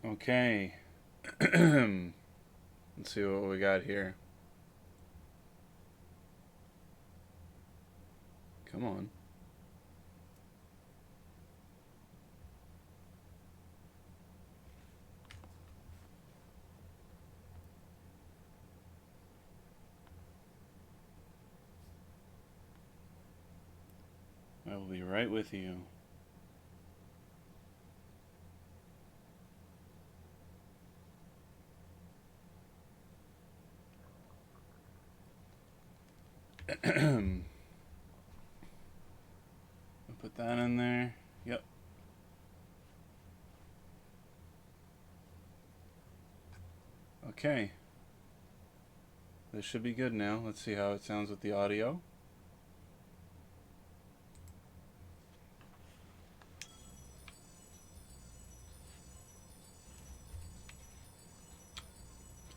Okay. Let's see what we got here. Come on. I will be right with you. I'll put that in there. Yep. Okay. This should be good now. Let's see how it sounds with the audio.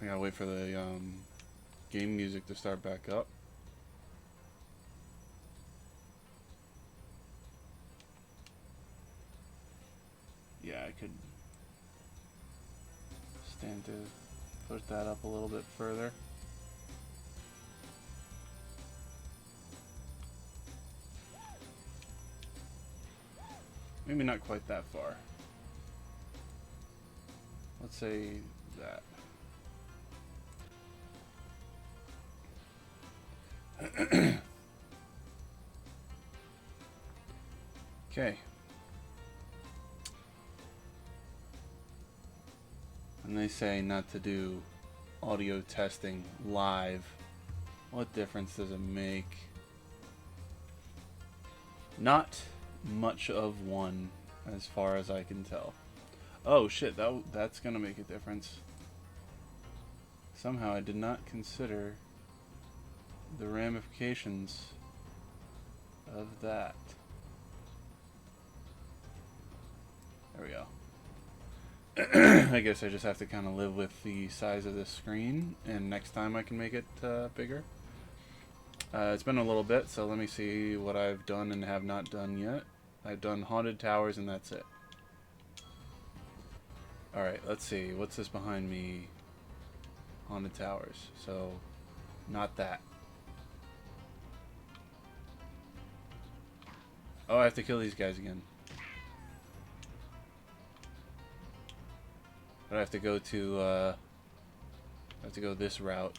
I gotta wait for the game music to start back up. Yeah, I could stand to push that up a little bit further. Maybe not quite that far. Let's say that. Okay. And they say not to do audio testing live. What difference does it make? Not much of one, as far as I can tell. Oh shit, that's gonna make a difference. Somehow I did not consider the ramifications of that. There we go. I guess I just have to kind of live with the size of this screen, and next time I can make it bigger. It's been a little bit, so let me see what I've done and have not done yet. I've done Haunted Towers, and that's it. Alright, let's see. What's this behind me? Haunted Towers. So, not that. Oh, I have to kill these guys again. But I have to go to, I have to go this route.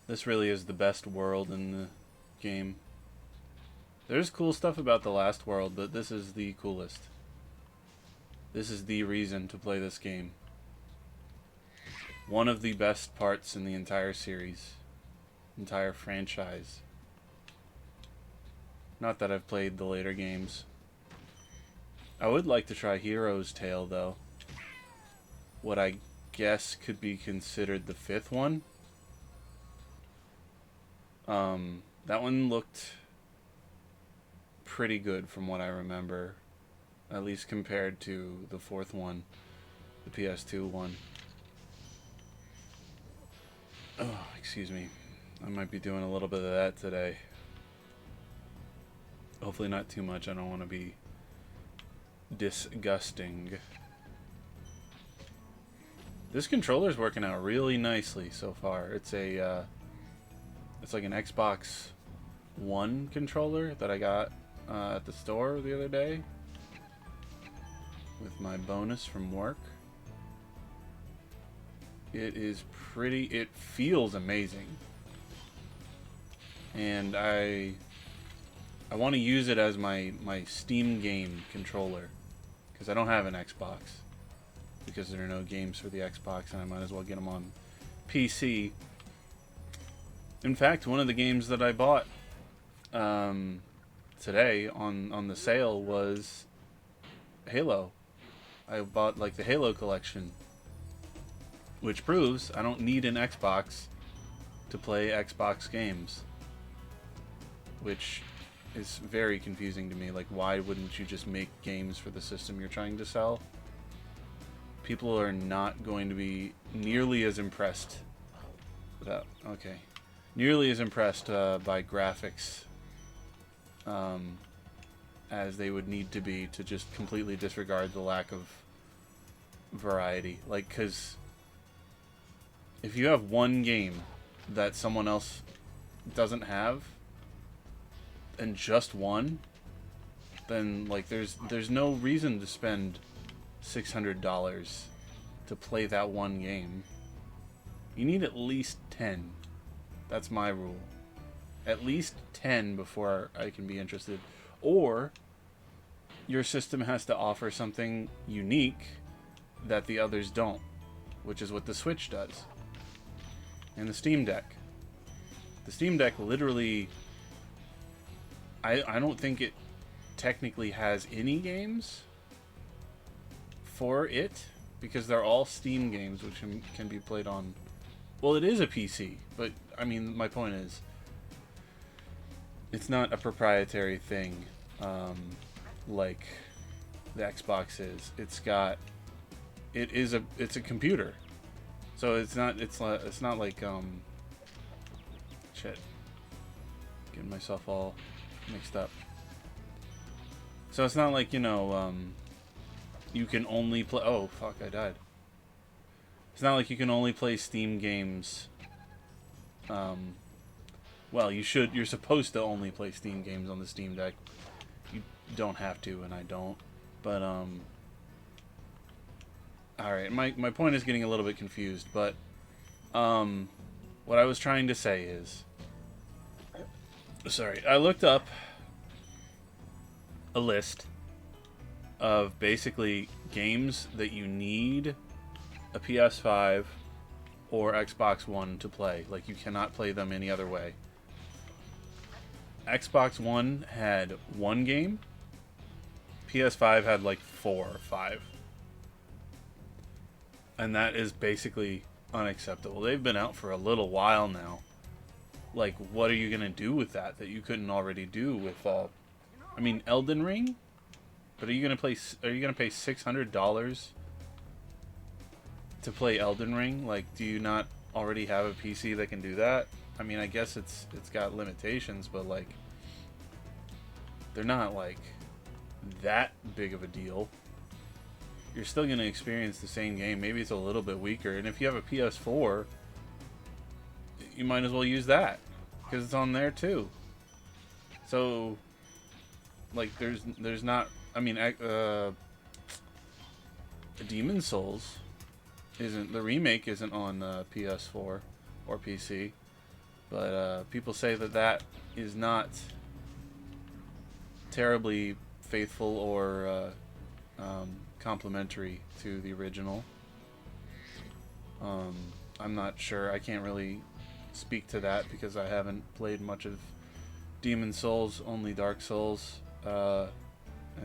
This really is the best world in the game. There's cool stuff about the last world, but this is the coolest. This is the reason to play this game. One of the best parts in the entire series. Entire franchise. Not that I've played the later games. I would like to try Hero's Tale, though. What I guess could be considered the fifth one. That one looked pretty good from what I remember. At least compared to the fourth one. The PS2 one. Oh, excuse me. I might be doing a little bit of that today. Hopefully not too much. I don't want to be disgusting. This controller's working out really nicely so far. It's a it's like an Xbox One controller that I got at the store the other day with my bonus from work. It is pretty, it feels amazing. And I want to use it as my Steam game controller, because I don't have an Xbox, because there are no games for the Xbox, and I might as well get them on PC. In fact, one of the games that I bought today on the sale was Halo. I bought like the Halo collection, which proves I don't need an Xbox to play Xbox games, which is very confusing to me. Like, why wouldn't you just make games for the system you're trying to sell? People are not going to be nearly as impressed Okay. Nearly as impressed by graphics as they would need to be to just completely disregard the lack of variety. Like, because if you have one game that someone else doesn't have, and just one, then like there's no reason to spend $600 to play that one game. You need at least 10. That's my rule. At least 10 before I can be interested. Or your system has to offer something unique that the others don't, which is what the Switch does. And the Steam Deck. The Steam Deck literally, I don't think it technically has any games for it, because they're all Steam games which can be played on, well, it is a PC, but I mean, my point is it's not a proprietary thing like the Xbox is. It's a computer, so it's not like shit, getting myself all mixed up. So it's not like, you know, you can only play, oh fuck, I died. It's not like you can only play Steam games. Well, you're supposed to only play Steam games on the Steam Deck. You don't have to, and I don't. But, alright, my point is getting a little bit confused, but, what I was trying to say is, sorry, I looked up a list of basically games that you need a PS5 or Xbox One to play. Like, you cannot play them any other way. Xbox One had one game. PS5 had like 4 or 5. And that is basically unacceptable. They've been out for a little while now. Like, what are you going to do with that you couldn't already do with, I mean, Elden Ring? But are you going to pay $600 to play Elden Ring? Like, do you not already have a PC that can do that? I mean, I guess it's got limitations, but like, they're not like that big of a deal. You're still going to experience the same game. Maybe it's a little bit weaker. And if you have a PS4, you might as well use that, because it's on there too. So, like, there's not, I mean, Demon's Souls the remake isn't on PS4 or PC, but people say that is not terribly faithful or complimentary to the original. I'm not sure. I can't really speak to that because I haven't played much of Demon's Souls, only Dark Souls, and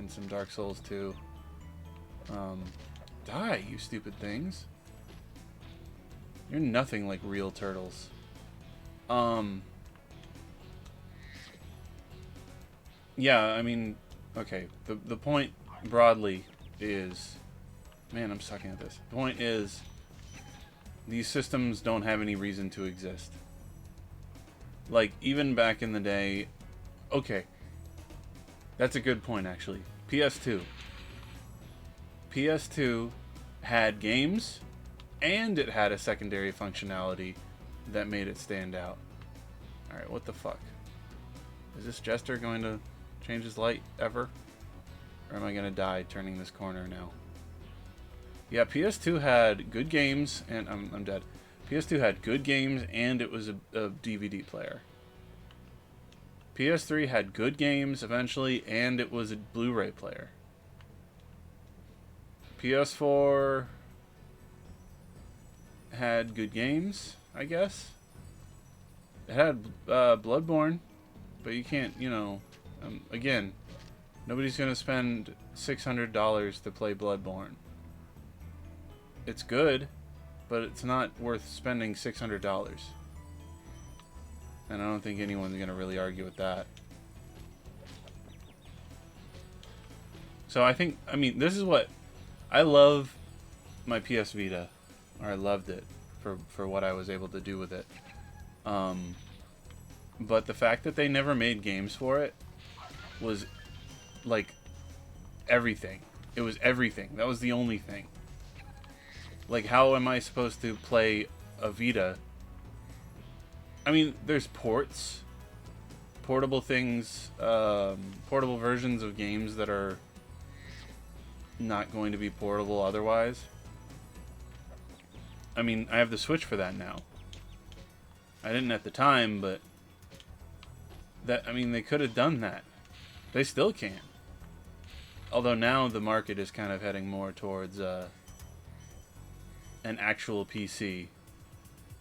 some Dark Souls 2. Die, you stupid things. You're nothing like real turtles. Yeah, I mean, okay, the point broadly is, man, I'm sucking at this. The point is, these systems don't have any reason to exist. Like, even back in the day, okay, that's a good point, actually. PS2 had games, and it had a secondary functionality that made it stand out. Alright, what the fuck? Is this Jester going to change his light ever? Or am I going to die turning this corner now? Yeah, PS2 had good games, and I'm dead. PS2 had good games, and it was a DVD player. PS3 had good games eventually, and it was a Blu-ray player. PS4 had good games, I guess. It had Bloodborne, but you can't, you know, again, nobody's going to spend $600 to play Bloodborne. It's good, but it's not worth spending $600. And I don't think anyone's going to really argue with that. So I think, I mean, this is what, I love my PS Vita, or I loved it for what I was able to do with it. But the fact that they never made games for it was like everything. It was everything. That was the only thing. Like, how am I supposed to play a Vita? I mean, there's ports, portable things, portable versions of games that are not going to be portable otherwise. I mean, I have the Switch for that now. I didn't at the time, but I mean, they could have done that. They still can. Although now the market is kind of heading more towards an actual PC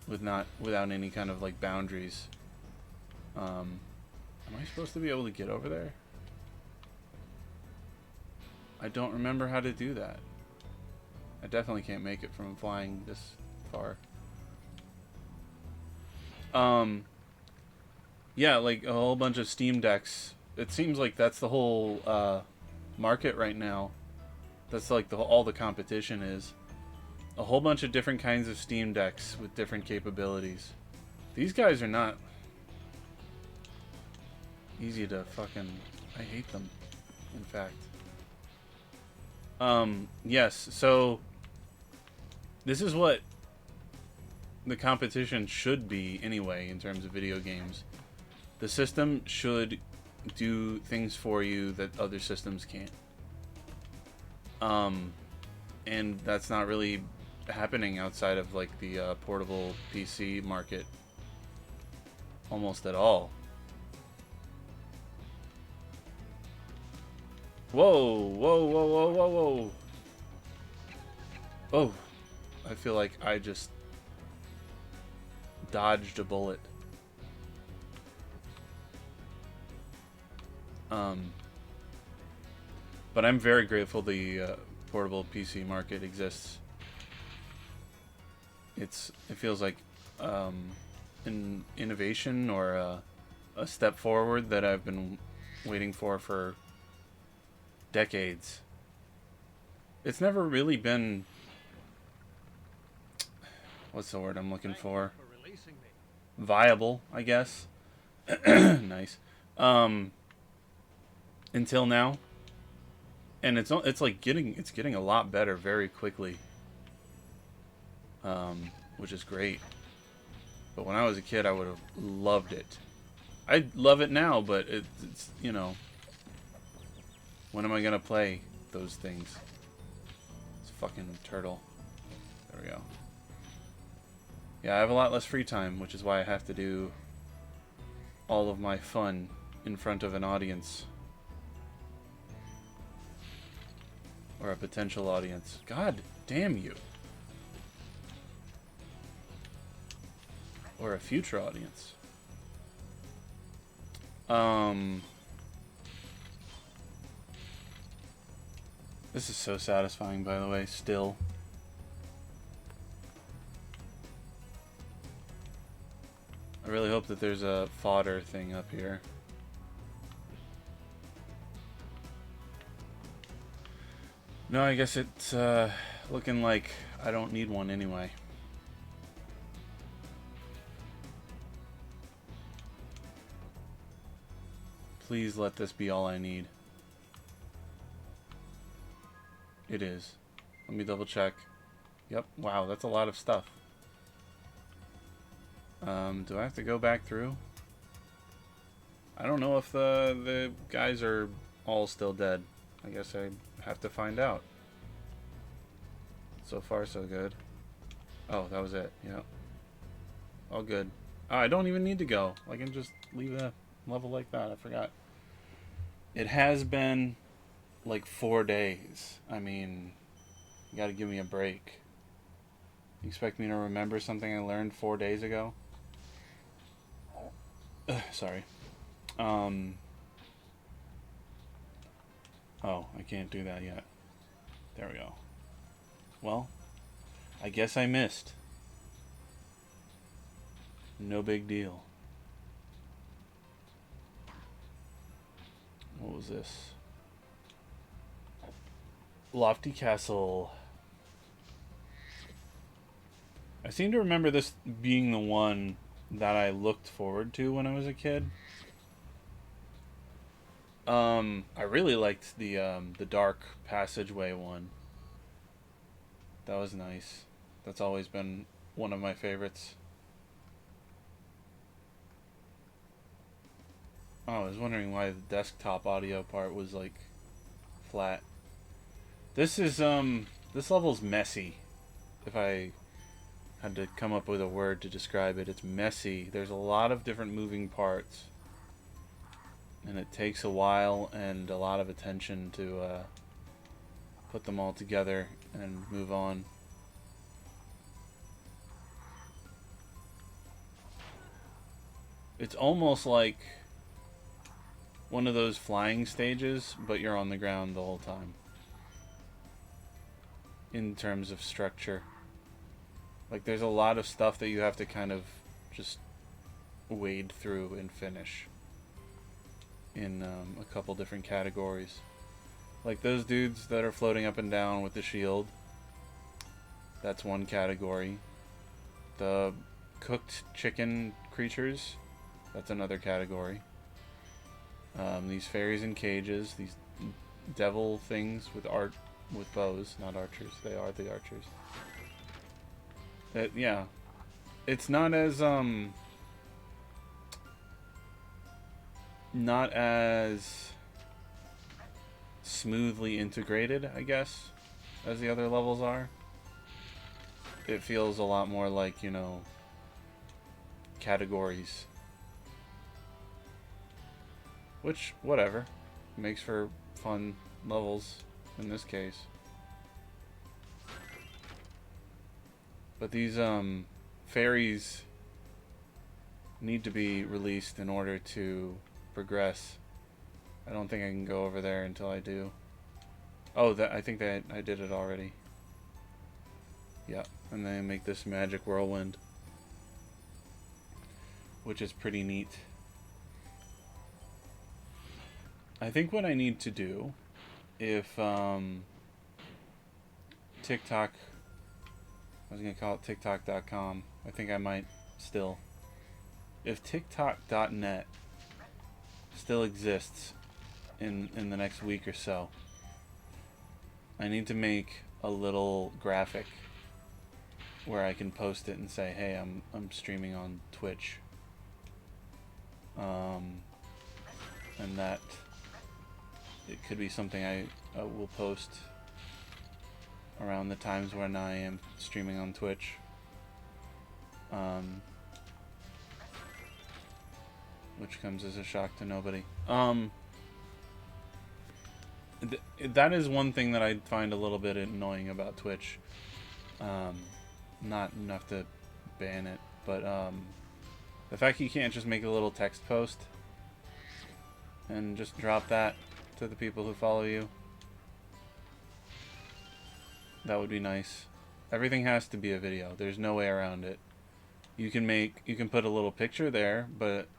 without any kind of like boundaries. Am I supposed to be able to get over there? I don't remember how to do that. I definitely can't make it from flying this far. Yeah, like a whole bunch of Steam Decks. It seems like that's the whole market right now. That's like all the competition is. A whole bunch of different kinds of Steam Decks with different capabilities. These guys are not easy to fucking... I hate them, in fact. Yes, so this is what the competition should be anyway in terms of video games. The system should do things for you that other systems can't. And that's not really happening outside of like the portable PC market almost at all. Whoa, whoa, whoa, whoa, whoa, whoa. Oh, I feel like I just dodged a bullet. But I'm very grateful the portable PC market exists. It feels like an innovation or a step forward that I've been waiting for decades. It's never really been... What's the word I'm looking for? Viable, I guess. Nice. Until now. And it's like getting a lot better very quickly. Which is great. But when I was a kid, I would have loved it. I love it now, but it's, you know, when am I gonna play those things? It's fucking turtle. There we go. Yeah, I have a lot less free time, which is why I have to do all of my fun in front of an audience. Or a potential audience. God damn you. Or a future audience. This is so satisfying, by the way, still. I really hope that there's a fodder thing up here. No, I guess it's looking like I don't need one anyway. Please let this be all I need. It is. Let me double check. Yep. Wow, that's a lot of stuff. Do I have to go back through? I don't know if the guys are all still dead. I guess I have to find out. So far, so good. Oh, that was it. Yep. All good. Oh, I don't even need to go. I can just leave the level like that. I forgot. It has been like 4 days. I mean, you gotta give me a break. You expect me to remember something I learned 4 days ago? Sorry. Oh, I can't do that yet. There we go. Well, I guess I missed. No big deal. What was this? Lofty Castle. I seem to remember this being the one that I looked forward to when I was a kid. I really liked the dark passageway one. That was nice. That's always been one of my favorites. Oh, I was wondering why the desktop audio part was like flat. This level's messy. If I had to come up with a word to describe it, it's messy. There's a lot of different moving parts. And it takes a while and a lot of attention to put them all together and move on. It's almost like one of those flying stages, but you're on the ground the whole time. In terms of structure. Like, there's a lot of stuff that you have to kind of just wade through and finish in a couple different categories. Like those dudes that are floating up and down with the shield. That's one category. The cooked chicken creatures. That's another category. These fairies in cages. These devil things with bows, not archers. They are the archers. Yeah. It's not as not as smoothly integrated, I guess, as the other levels are. It feels a lot more like, you know, categories. Which, whatever. Makes for fun levels in this case. But these fairies need to be released in order to progress. I don't think I can go over there until I do. Oh, I think that I did it already. Yeah, and then make this magic whirlwind, which is pretty neat. I think what I need to do, if TikTok, I was going to call it TikTok.com. I think I might still. If TikTok.net still exists in the next week or so, I need to make a little graphic where I can post it and say, hey, I'm streaming on Twitch. And that it could be something I will post around the times when I am streaming on Twitch. Which comes as a shock to nobody. That is one thing that I find a little bit annoying about Twitch. Not enough to ban it, but the fact you can't just make a little text post and just drop that to the people who follow you. That would be nice. Everything has to be a video. There's no way around it. You can put a little picture there, but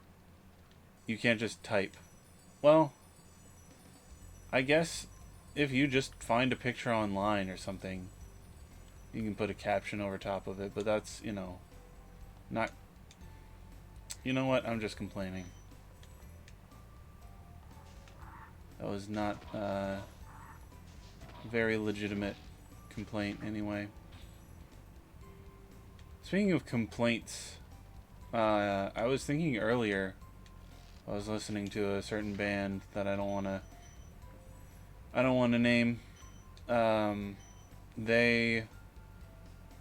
you can't just type. Well, I guess if you just find a picture online or something, you can put a caption over top of it, but that's, you know, not... You know what? I'm just complaining. That was not a very legitimate complaint anyway. Speaking of complaints, I was thinking earlier, I was listening to a certain band that I don't want to name. They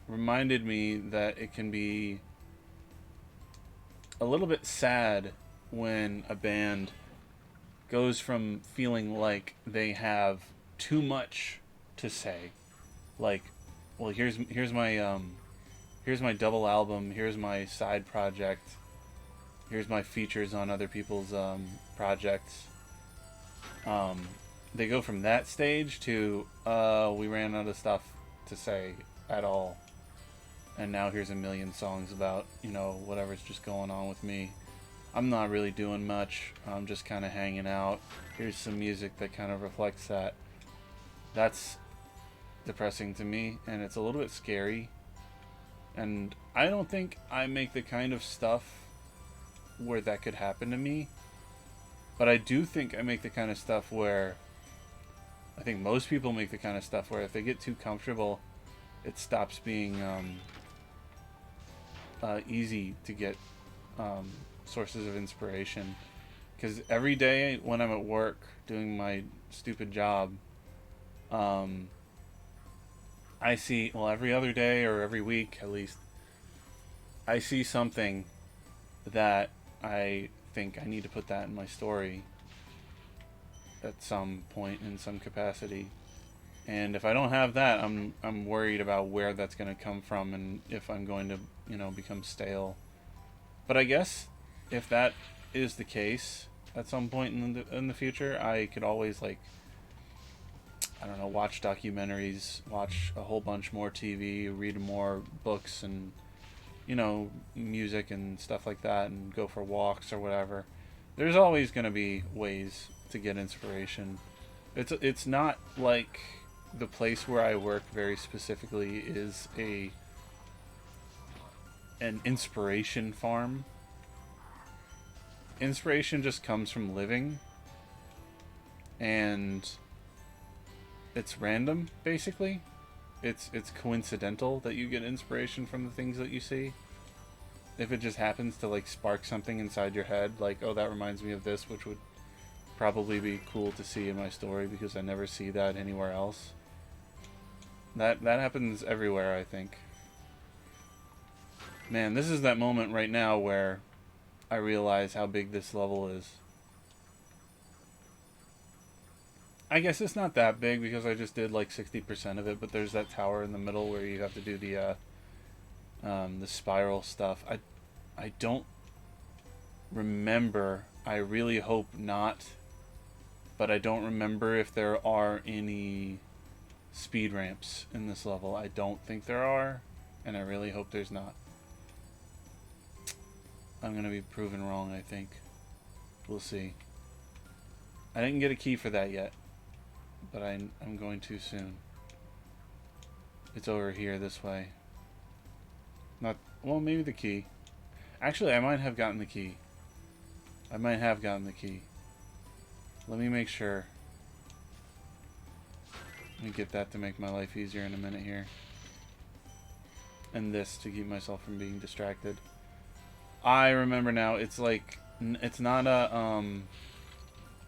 reminded me that it can be a little bit sad when a band goes from feeling like they have too much to say, like, well, here's my double album, here's my side project, here's my features on other people's projects. They go from that stage to we ran out of stuff to say at all, and now here's a million songs about, you know, whatever's just going on with me. I'm not really doing much. I'm just kind of hanging out. Here's some music that kind of reflects that. That's depressing to me, and it's a little bit scary And I don't think I make the kind of stuff where that could happen to me. But I do think I make the kind of stuff where I think most people make the kind of stuff where if they get too comfortable, it stops being easy to get sources of inspiration. Because every day when I'm at work doing my stupid job, I see, well, every other day or every week at least, I see something that I think I need to put that in my story at some point in some capacity. And if I don't have that, I'm worried about where that's going to come from and if I'm going to, become stale. But I guess if that is the case at some point in the future, I could always, like, I don't know, watch documentaries, watch a whole bunch more TV, read more books and music and stuff like that, and go for walks or whatever. There's always going to be ways to get inspiration. It's not like the place where I work very specifically is an inspiration farm. Inspiration just comes from living, and it's random, basically. It's coincidental that you get inspiration from the things that you see. If it just happens to, like, spark something inside your head, like, oh, that reminds me of this, which would probably be cool to see in my story because I never see that anywhere else. That happens everywhere, I think. Man, this is that moment right now where I realize how big this level is. I guess it's not that big because I just did like 60% of it, but there's that tower in the middle where you have to do the spiral stuff. I don't remember. I really hope not, but I don't remember if there are any speed ramps in this level. I don't think there are, and I really hope there's not. I'm gonna be proven wrong, I think. We'll see. I didn't get a key for that yet, but I'm going to soon. It's over here this way. Not, well, maybe the key. Actually, I might have gotten the key. I might have gotten the key. Let me make sure. Let me get that to make my life easier in a minute here. And this to keep myself from being distracted. I remember now, it's like, it's not a,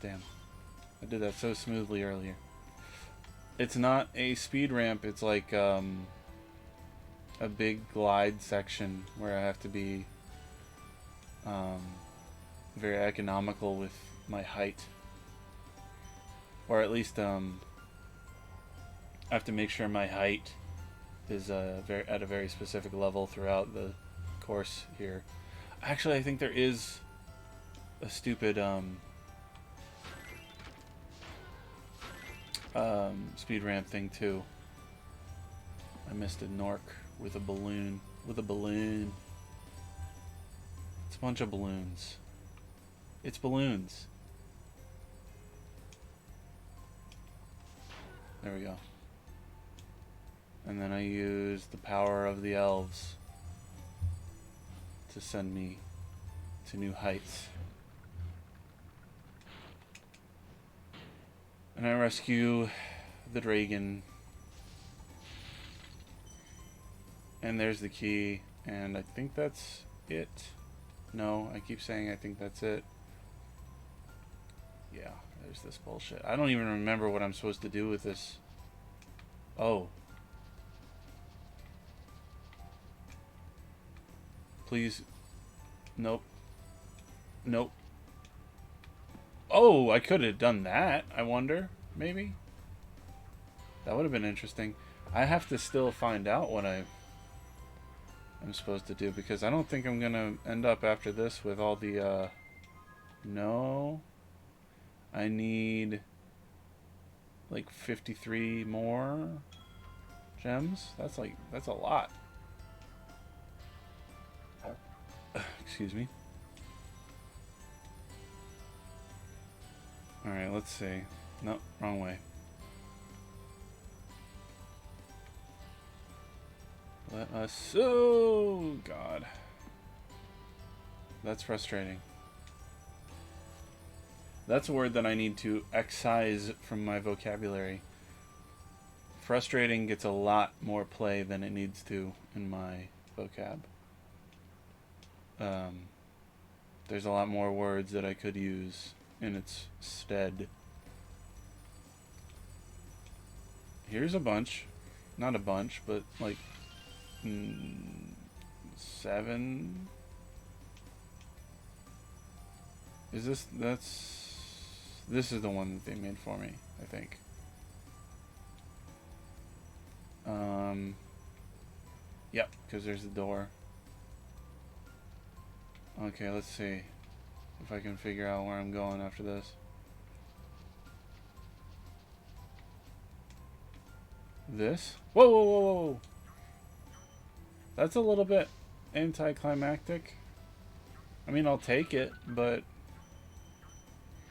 damn. I did that so smoothly earlier. It's not a speed ramp, it's like, a big glide section where I have to be, very economical with my height. Or at least, I have to make sure my height is, at a very specific level throughout the course here. Actually, I think there is a stupid speed ramp thing too. I missed a Nork with a balloon. With a balloon. It's a bunch of balloons. It's balloons. There we go. And then I use the power of the elves to send me to new heights. And I rescue the dragon. And there's the key. And I think that's it. No, I keep saying I think that's it. Yeah, there's this bullshit. I don't even remember what I'm supposed to do with this. Oh. Please. Nope. Nope. Oh, I could have done that, I wonder. Maybe? That would have been interesting. I have to still find out what I'm supposed to do, because I don't think I'm going to end up after this with all the, no. I need, like, 53 more gems. That's a lot. Excuse me. Alright, let's see. Nope, wrong way. Let us... Oh, God. That's frustrating. That's a word that I need to excise from my vocabulary. Frustrating gets a lot more play than it needs to in my vocab. There's a lot more words that I could use in its stead. Here's a bunch. Not a bunch, but like 7. Is this... This is the one that they made for me, I think. Yep, because there's the door. Okay, let's see if I can figure out where I'm going after this. This? Whoa, whoa, whoa, whoa! That's a little bit anticlimactic. I mean, I'll take it, but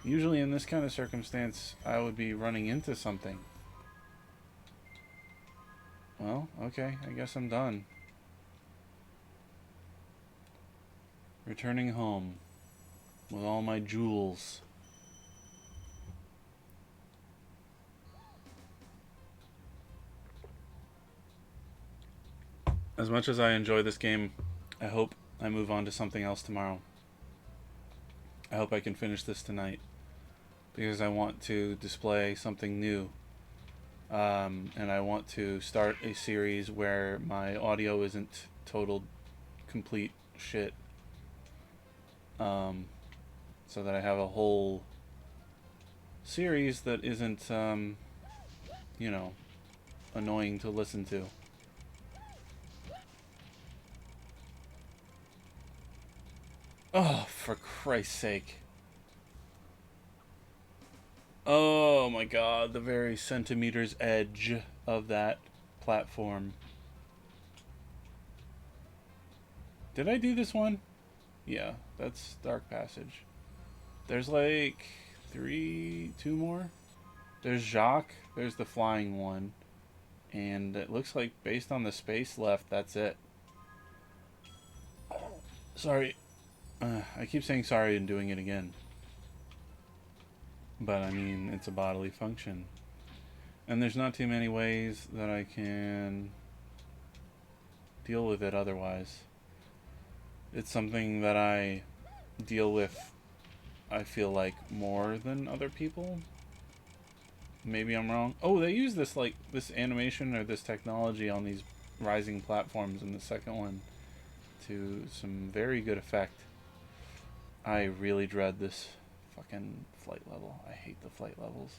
usually in this kind of circumstance, I would be running into something. Well, okay, I guess I'm done. Returning home with all my jewels. As much as I enjoy this game, I hope I move on to something else tomorrow. I hope I can finish this tonight, because I want to display something new. And I want to start a series where my audio isn't total, complete shit. So that I have a whole series that isn't, you know, annoying to listen to. Oh, for Christ's sake. Oh my God, the very centimeter's edge of that platform. Did I do this one? Yeah, that's Dark Passage. There's like 2 more. There's Jacques, there's the flying one, and it looks like based on the space left, that's it. Sorry. I keep saying sorry and doing it again. But I mean, it's a bodily function. And there's not too many ways that I can deal with it otherwise. It's something that I deal with, I feel like, more than other people. Maybe I'm wrong. Oh, they use this, like, this animation or this technology on these rising platforms in the second one to some very good effect. I really dread this fucking flight level. I hate the flight levels.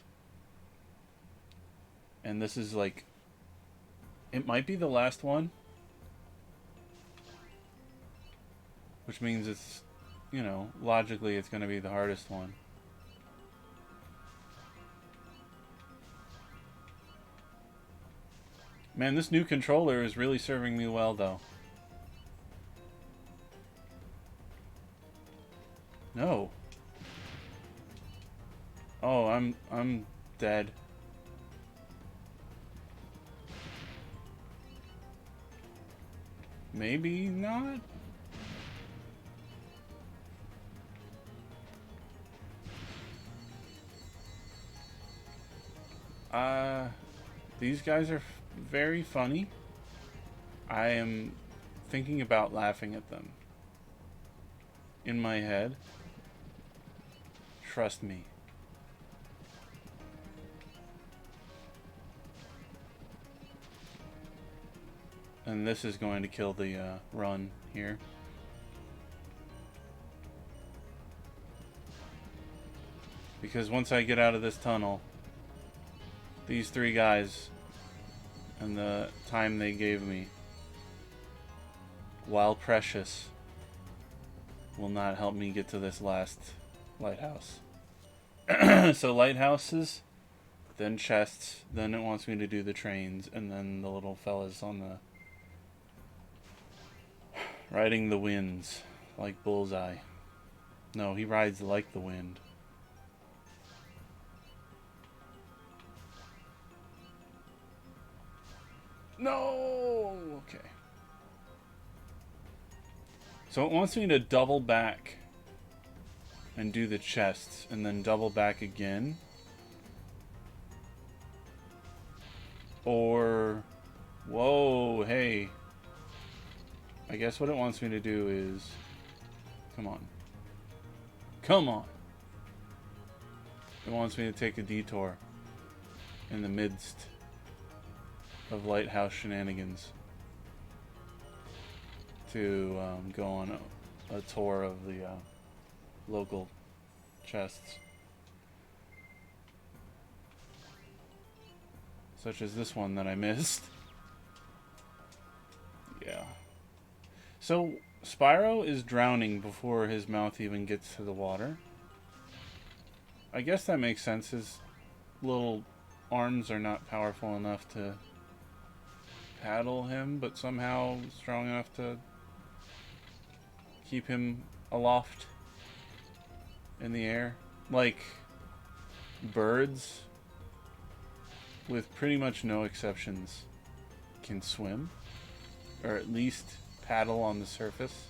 And this is like... It might be the last one. Which means it's, you know, logically it's going to be the hardest one. Man, this new controller is really serving me well, though. No. Oh, I'm dead. Maybe not? These guys are very funny. I am thinking about laughing at them. In my head. Trust me. And this is going to kill the run here. Because once I get out of this tunnel, these 3 guys and the time they gave me, while precious, will not help me get to this last lighthouse. So lighthouses, then chests, then it wants me to do the trains, and then the little fellas on the... riding the winds, like Bullseye. No, he rides like the wind. No! Okay. So it wants me to double back and do the chests and then double back again. Or, whoa, hey. I guess what it wants me to do is, come on. Come on. It wants me to take a detour in the midst of lighthouse shenanigans to go on a tour of the local chests. Such as this one that I missed. Yeah. So, Spyro is drowning before his mouth even gets to the water. I guess that makes sense. His little arms are not powerful enough to paddle him, but somehow strong enough to keep him aloft in the air. Like birds, with pretty much no exceptions, can swim, or at least paddle on the surface.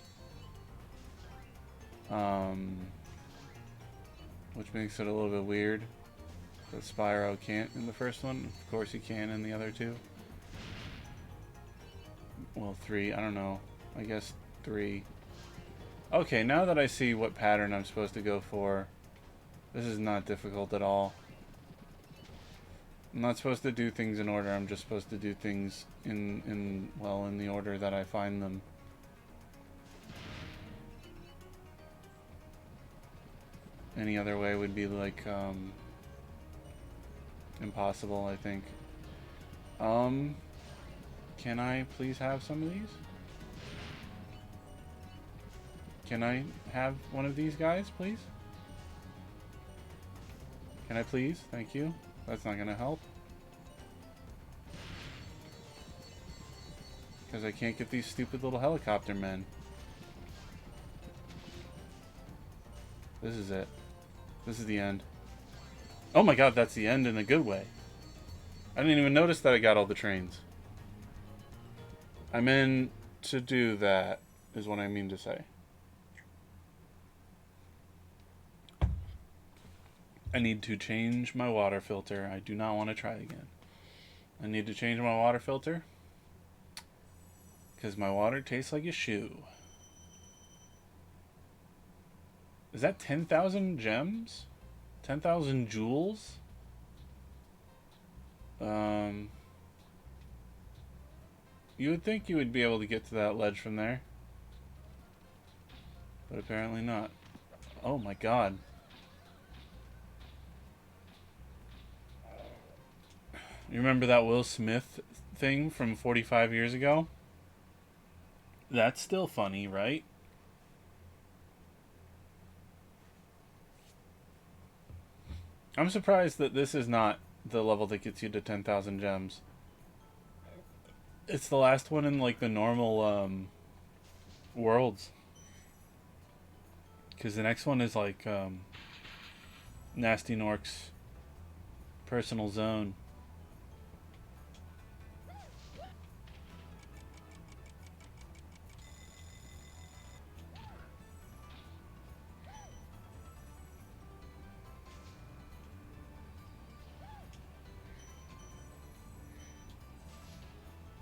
Which makes it a little bit weird that Spyro can't in the first one. Of course he can in the other two. Well, 3, I don't know. I guess 3. Okay, now that I see what pattern I'm supposed to go for, this is not difficult at all. I'm not supposed to do things in order, I'm just supposed to do things in the order that I find them. Any other way would be like, impossible, I think. Can I please have some of these? Can I have one of these guys, please? Can I please? Thank you. That's not gonna help. Because I can't get these stupid little helicopter men. This is it. This is the end. Oh my god, that's the end in a good way. I didn't even notice that I got all the trains. I meant to do that, is what I mean to say. I need to change my water filter. I do not want to try again. I need to change my water filter because my water tastes like a shoe. Is that 10,000 gems? 10,000 jewels? You would think you would be able to get to that ledge from there. But apparently not. Oh my god. You remember that Will Smith thing from 45 years ago? That's still funny, right? I'm surprised that this is not the level that gets you to 10,000 gems. It's the last one in like the normal worlds. Because the next one is like Nasty Nork's personal zone.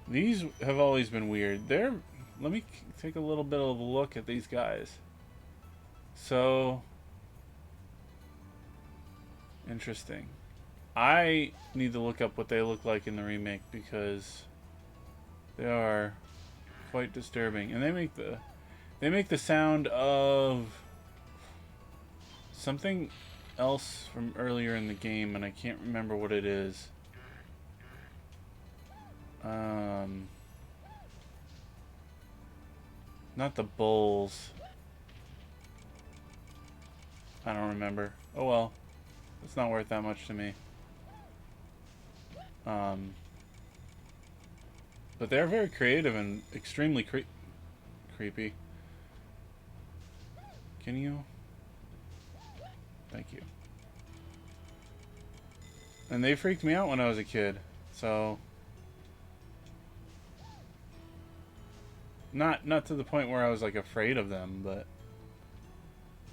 These have always been weird. Let me take a little bit of a look at these guys. So interesting. I need to look up what they look like in the remake because they are quite disturbing. And they make the sound of something else from earlier in the game, and I can't remember what it is. Not the bulls. I don't remember. Oh well. It's not worth that much to me. But they're very creative and extremely creepy. Can you? Thank you. And they freaked me out when I was a kid. So Not to the point where I was like afraid of them, but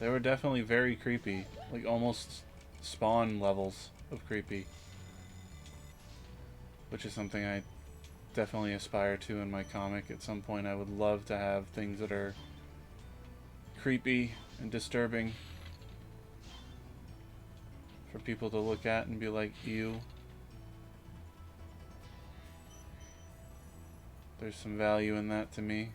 they were definitely very creepy, like almost Spawn levels of creepy, which is something I definitely aspire to in my comic. At some point I would love to have things that are creepy and disturbing for people to look at and be like, ew. There's some value in that to me.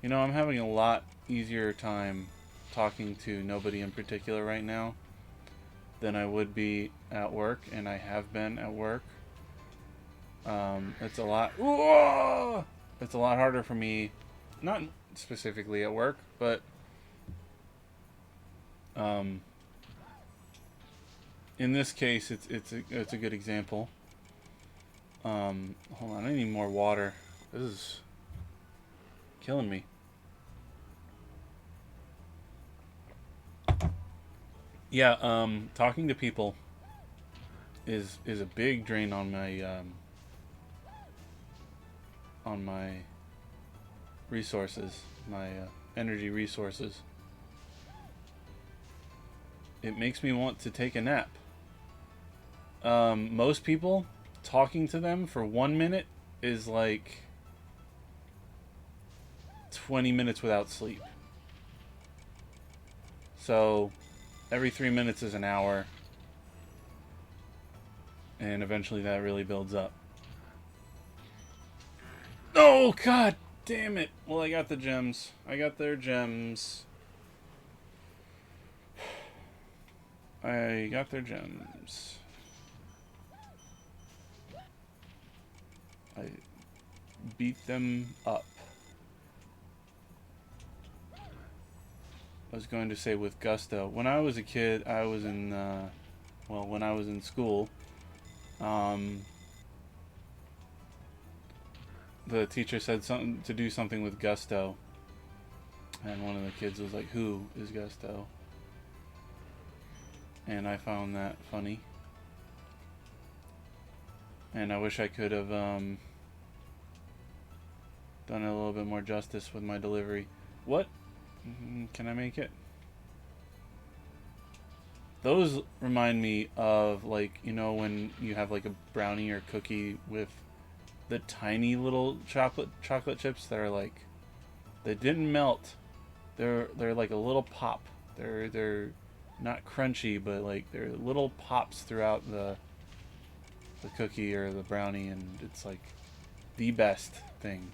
You know, I'm having a lot easier time talking to nobody in particular right now than I would be at work, and I have been at work. It's a lot. Whoa! It's a lot harder for me, not specifically at work, but in this case, it's a good example. Hold on, I need more water. This is killing me. Yeah, talking to people is a big drain on my resources, my energy resources. It makes me want to take a nap. Most people, talking to them for 1 minute is like 20 minutes without sleep. So every 3 minutes is an hour, and eventually that really builds up. Oh, god damn it. Well, I got the gems. I got their gems. I got their gems. I beat them up. I was going to say with gusto. When I was a kid, I was in, well, when I was in school, the teacher said something to do something with gusto, and one of the kids was like, "Who is Gusto?" And I found that funny, and I wish I could have done a little bit more justice with my delivery. What? Can I make it? Those remind me of, like, you know, when you have like a brownie or cookie with the tiny little chocolate chips that are like, they didn't melt. They're like a little pop. They're not crunchy, but like they're little pops throughout the cookie or the brownie, and it's like the best thing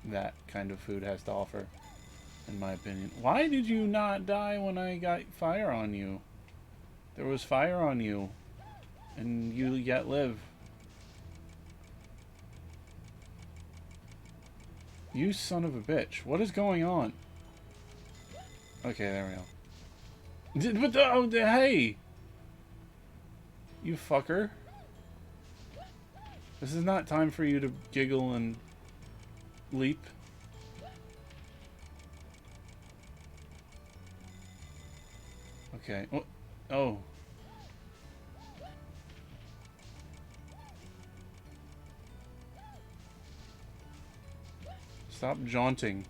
that kind of food has to offer, in my opinion. Why did you not die when I got fire on you? There was fire on you, and you yet live. You son of a bitch. What is going on? Okay, there we go. But hey! You fucker. This is not time for you to giggle and leap. Okay. Oh. Stop jaunting.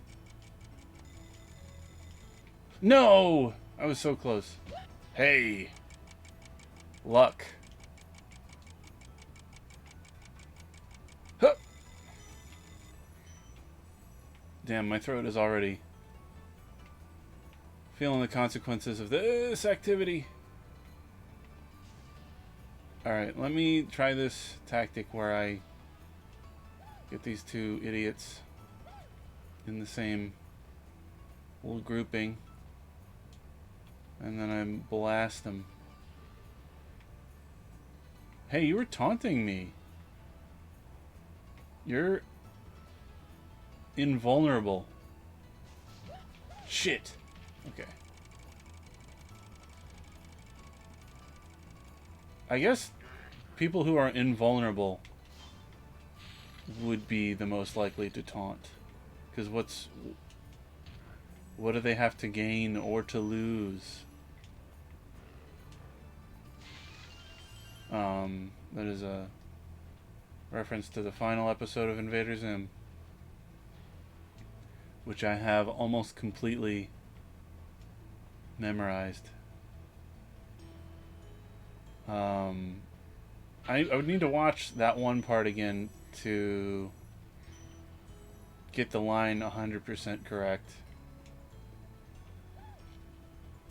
No! I was so close. Hey! Luck. Huh. Damn, my throat is already feeling the consequences of this activity. Alright, let me try this tactic where I get these two idiots in the same little grouping, and then I blast them. Hey, you were taunting me. You're invulnerable. Shit. Okay. I guess people who are invulnerable would be the most likely to taunt. Because what do they have to gain or to lose? That is a Reference to the final episode of Invader Zim, which I have almost completely memorized. I would need to watch that one part again to get the line 100% correct.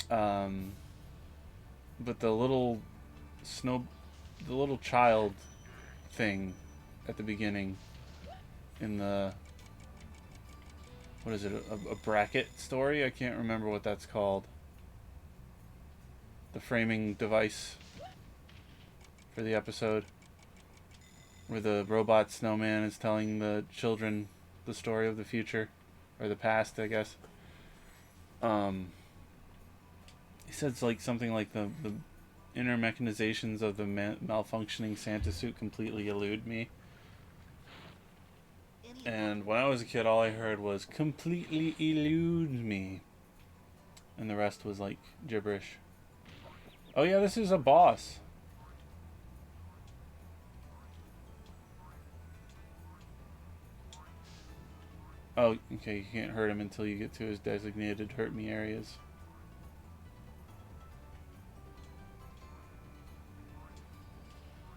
But the little child thing at the beginning in the, what is it, a bracket story? I can't remember what that's called. The framing device for the episode, where the robot snowman is telling the children the story of the future, or the past, I guess. He says like something like the inner mechanizations of the malfunctioning Santa suit completely elude me. And when I was a kid, all I heard was completely elude me, and the rest was like gibberish. Oh yeah, this is a boss. Oh, okay, you can't hurt him until you get to his designated hurt me areas.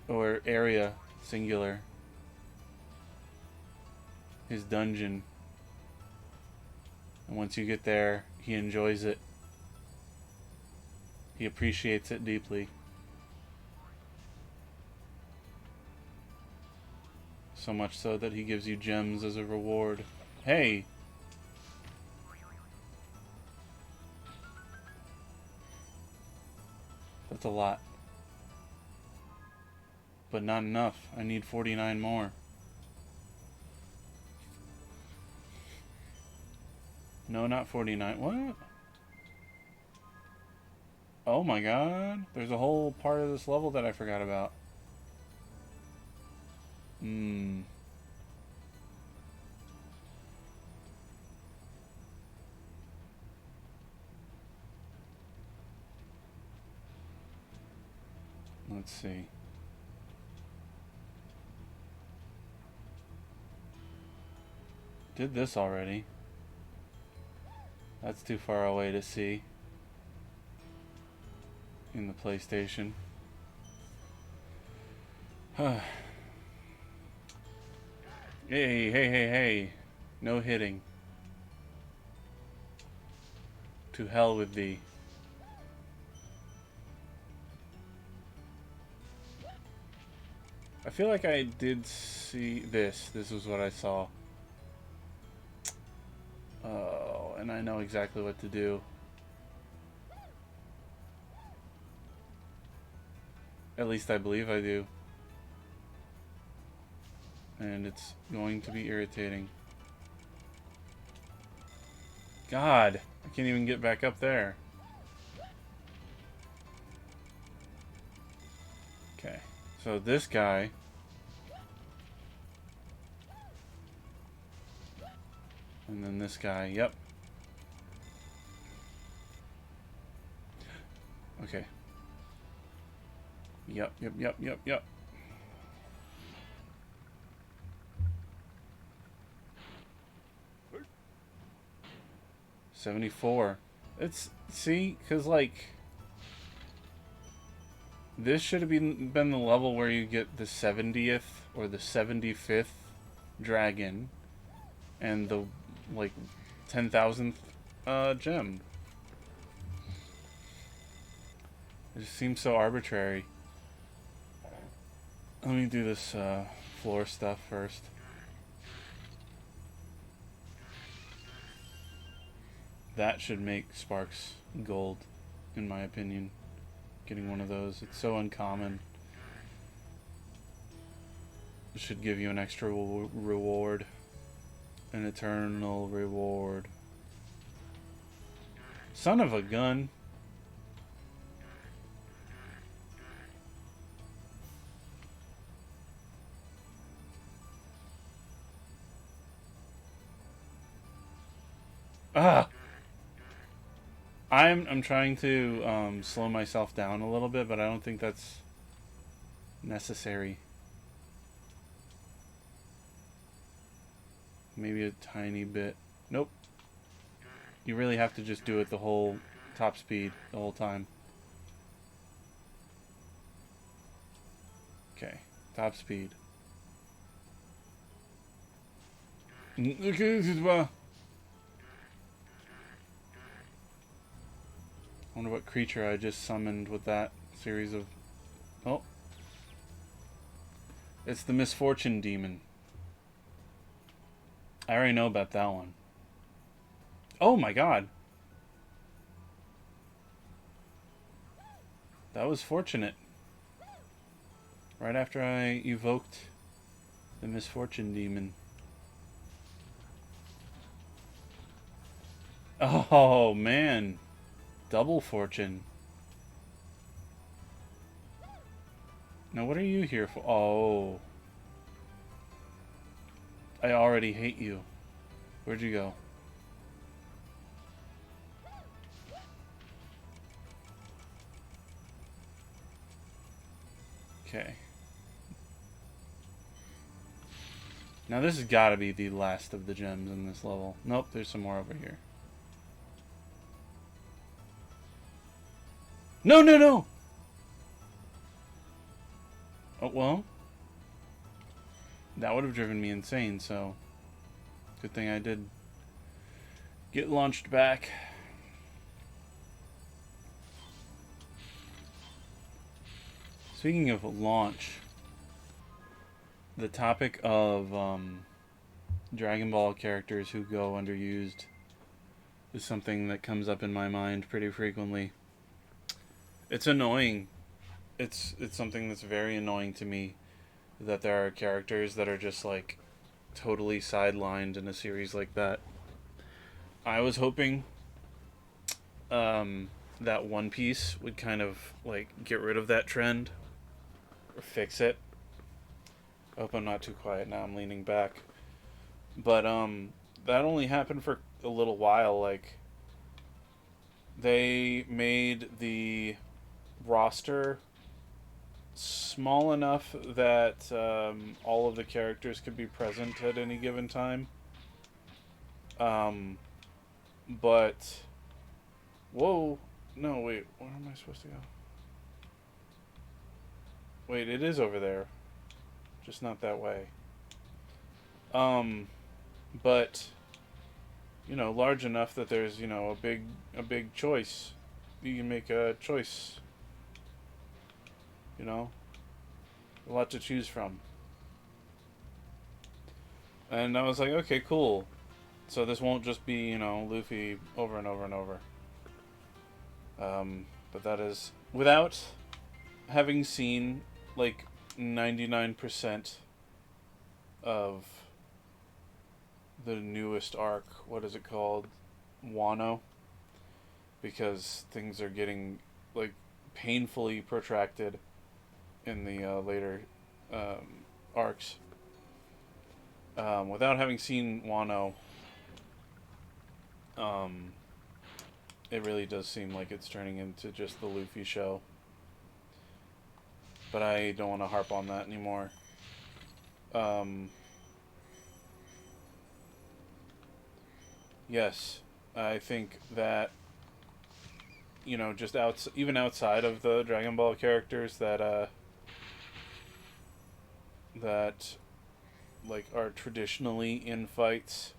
Or area, singular. His dungeon. And once you get there, he enjoys it. He appreciates it deeply. So much so that he gives you gems as a reward. Hey! That's a lot. But not enough. I need 49 more. No, not 49. What? Oh my god. There's a whole part of this level that I forgot about. Let's see. Did this already. That's too far away to see in the PlayStation. Hey, hey, hey, hey. No hitting. To hell with thee. I feel like I did see this. This was what I saw. Oh, and I know exactly what to do. At least I believe I do. And it's going to be irritating. God, I can't even get back up there. Okay, so this guy. And then this guy, yep. Okay. Yep. 74. It's, see, because like, this should have been the level where you get the 70th or the 75th dragon and the like 10,000th gem. It just seems so arbitrary. Let me do this floor stuff first. That should make Sparks gold, in my opinion. Getting one of those. It's so uncommon. It should give you an extra reward. An eternal reward. Son of a gun. Ah! I'm trying to slow myself down a little bit, but I don't think that's necessary. Maybe a tiny bit. Nope. You really have to just do it the whole top speed the whole time. Okay, top speed. I wonder what creature I just summoned with that series of... Oh. It's the Misfortune Demon. I already know about that one. Oh my god. That was fortunate. Right after I evoked the Misfortune Demon. Oh man. Double fortune. Now what are you here for? Oh. I already hate you. Where'd you go? Okay. Now this has got to be the last of the gems in this level. Nope, there's some more over here. No, no, no! Oh, well. That would have driven me insane, so... Good thing I did get launched back. Speaking of launch, the topic of Dragon Ball characters who go underused is something that comes up in my mind pretty frequently. It's annoying. It's something that's very annoying to me that there are characters that are just like totally sidelined in a series like that. I was hoping that One Piece would kind of like get rid of that trend or fix it. I hope I'm not too quiet now. I'm leaning back. But that only happened for a little while. Like they made the roster small enough that all of the characters could be present at any given time. But whoa, no, wait, where am I supposed to go? Wait, it is over there, just not that way. But you know, large enough that there's, you know, a big choice. You can make a choice. You know, a lot to choose from. And I was like, okay, cool. So this won't just be, you know, Luffy over and over and over. But that is without having seen like 99% of the newest arc. What is it called? Wano. Because things are getting like painfully protracted in the later arcs. Without having seen Wano, it really does seem like it's turning into just the Luffy show. But I don't want to harp on that anymore. Yes, I think that, you know, just even outside of the Dragon Ball characters that like are traditionally in fights,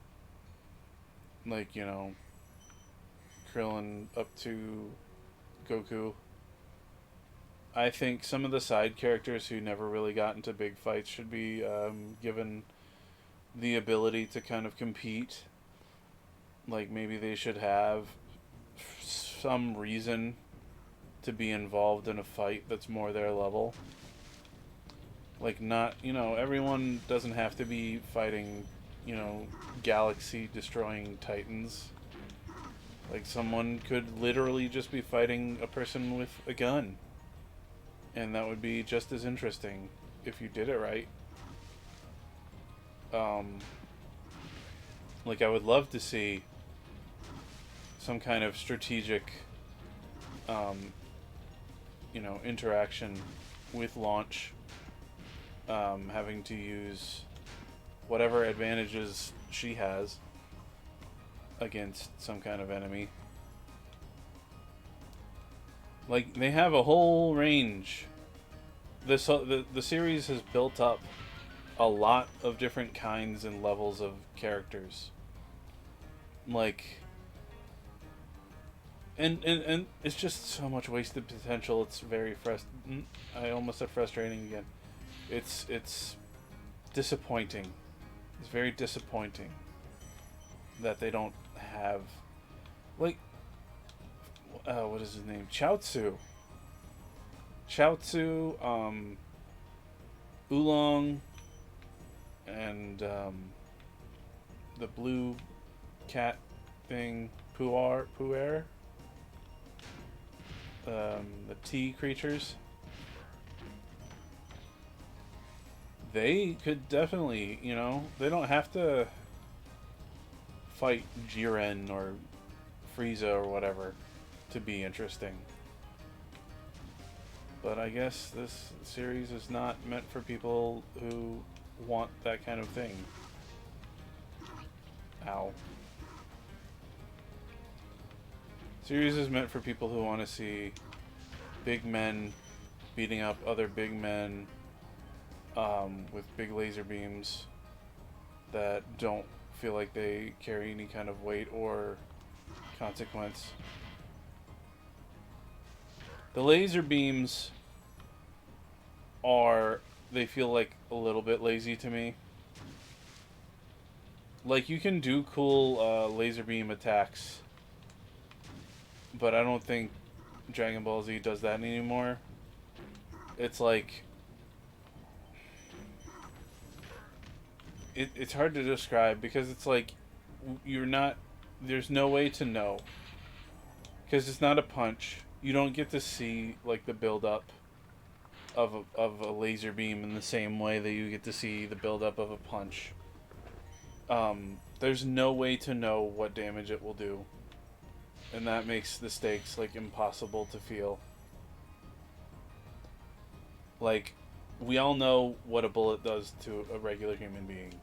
like, you know, Krillin up to Goku. I think some of the side characters who never really got into big fights should be given the ability to kind of compete. Like maybe they should have some reason to be involved in a fight that's more their level. Like, not, you know, everyone doesn't have to be fighting, you know, galaxy destroying titans. Like, someone could literally just be fighting a person with a gun. And that would be just as interesting if you did it right. Like, I would love to see some kind of strategic, you know, interaction with launch, having to use whatever advantages she has against some kind of enemy. Like, they have a whole range. The series has built up a lot of different kinds and levels of characters. Like, and it's just so much wasted potential. It's very I almost said frustrating again. It's disappointing. It's very disappointing that they don't have, like, what is his name? Chaozu, Oolong, and the blue cat thing, Puer, the tea creatures. They could definitely, they don't have to fight Jiren or Frieza or whatever to be interesting. But I guess this series is not meant for people who want that kind of thing. Ow. Series is meant for people who want to see big men beating up other big men with big laser beams that don't feel like they carry any kind of weight or consequence. The laser beams they feel like a little bit lazy to me. Like, you can do cool laser beam attacks, but I don't think Dragon Ball Z does that anymore. It's like, it's hard to describe because it's like there's no way to know, because it's not a punch. You don't get to see like the build up of a laser beam in the same way that you get to see the build up of a punch. There's no way to know what damage it will do, and that makes the stakes like impossible to feel. Like, we all know what a bullet does to a regular human being.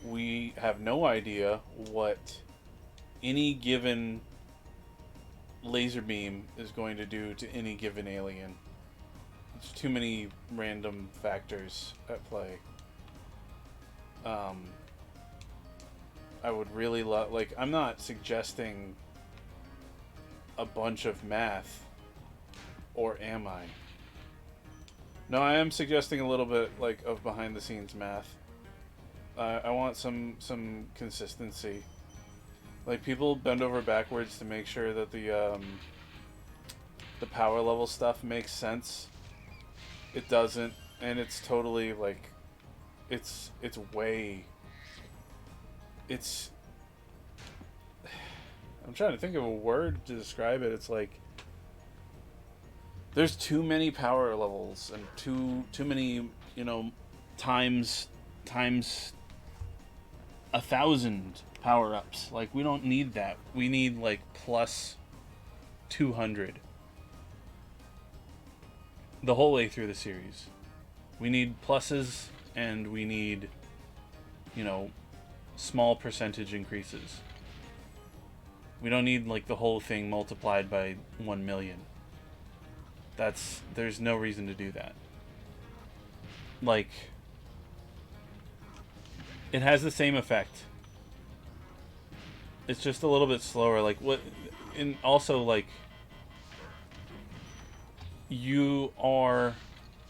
We have no idea what any given laser beam is going to do to any given alien. There's too many random factors at play. I would really love, like, I'm not suggesting a bunch of math, or am I? No, I am suggesting a little bit like of behind the scenes math. I want some consistency. Like, people bend over backwards to make sure that the power level stuff makes sense. It doesn't, and it's totally like, it's way. I'm trying to think of a word to describe it. It's like, there's too many power levels and too many, times 1,000 power-ups. Like, we don't need that. We need like plus 200 the whole way through the series. We need pluses, and we need, small percentage increases. We don't need like the whole thing multiplied by 1 million. There's no reason to do that. Like, it has the same effect. It's just a little bit slower. Like, and also, like, you are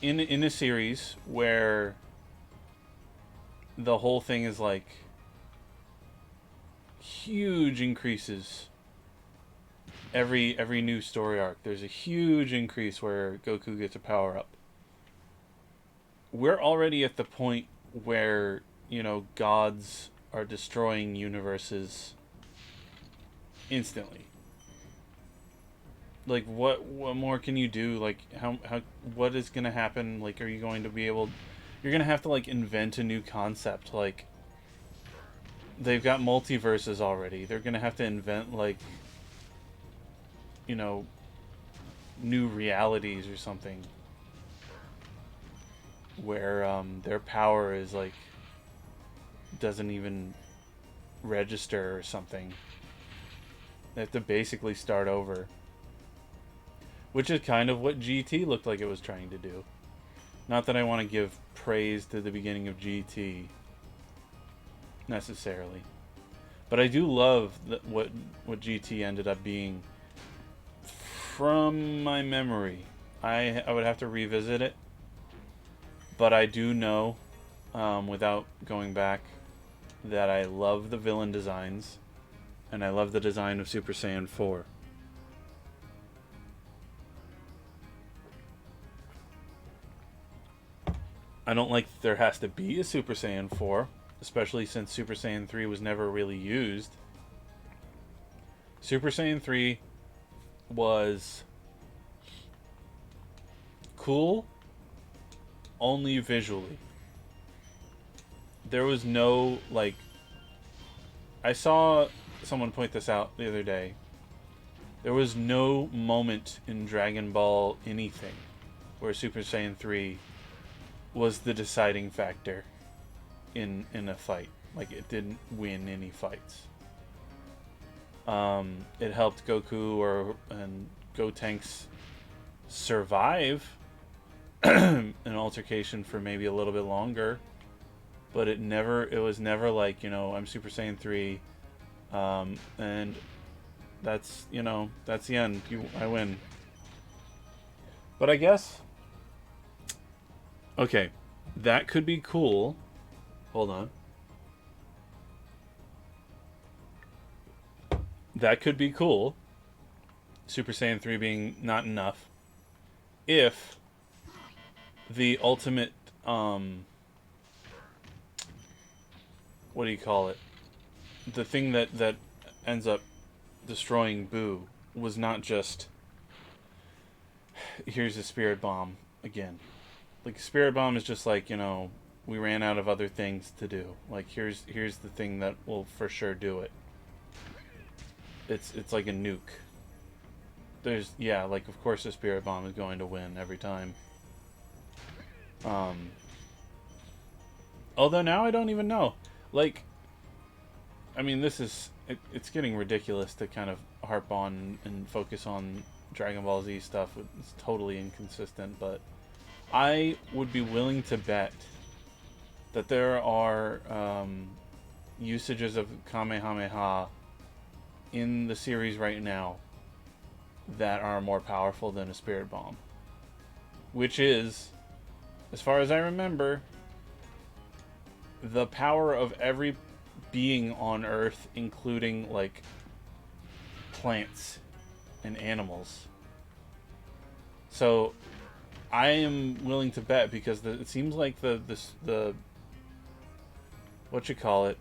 in a series where the whole thing is like huge increases. Every new story arc, there's a huge increase where Goku gets a power up. We're already at the point where, gods are destroying universes instantly. Like, what more can you do? Like, what is gonna happen? Like, are you going to be able? You're gonna have to like invent a new concept. Like, they've got multiverses already. They're gonna have to invent like, new realities or something where their power is like doesn't even register or something. They have to basically start over. Which is kind of what GT looked like it was trying to do. Not that I want to give praise to the beginning of GT, necessarily. But I do love what GT ended up being. From my memory, I would have to revisit it. But I do know, without going back, that I love the villain designs. And I love the design of Super Saiyan 4. I don't like that there has to be a Super Saiyan 4, especially since Super Saiyan 3 was never really used. Super Saiyan 3 was cool only visually. There was no, like... I saw someone point this out the other day. There was no moment in Dragon Ball anything where Super Saiyan 3 was the deciding factor in a fight. Like, it didn't win any fights. It helped Goku and Gotenks survive an altercation for maybe a little bit longer, but it was never like, I'm Super Saiyan 3, and that's the end. I win. But I guess, okay, that could be cool. Hold on. That could be cool. Super Saiyan 3 being not enough. If the ultimate, what do you call it? The thing that ends up destroying Boo was not just, here's a spirit bomb again. Like, spirit bomb is just like, we ran out of other things to do. Like, here's the thing that will for sure do it. It's like a nuke. Like, of course the spirit bomb is going to win every time. Although now I don't even know. Like, I mean, it's getting ridiculous to kind of harp on and focus on Dragon Ball Z stuff. It's totally inconsistent, but I would be willing to bet that there are usages of Kamehameha in the series right now that are more powerful than a spirit bomb. Which is, as far as I remember, the power of every being on Earth, including, like, plants and animals. So I am willing to bet, because it seems like the what you call it,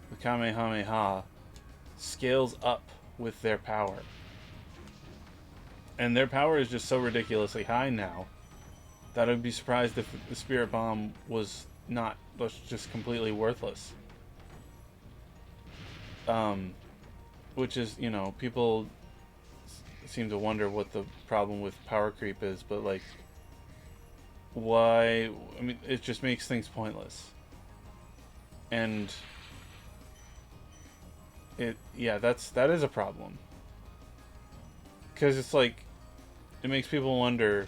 the Kamehameha scales up with their power. And their power is just so ridiculously high now that I'd be surprised if the spirit bomb was just completely worthless. Which is, people seem to wonder what the problem with power creep is, but, like, why? I mean, it just makes things pointless. And that is a problem. Because it's like, it makes people wonder,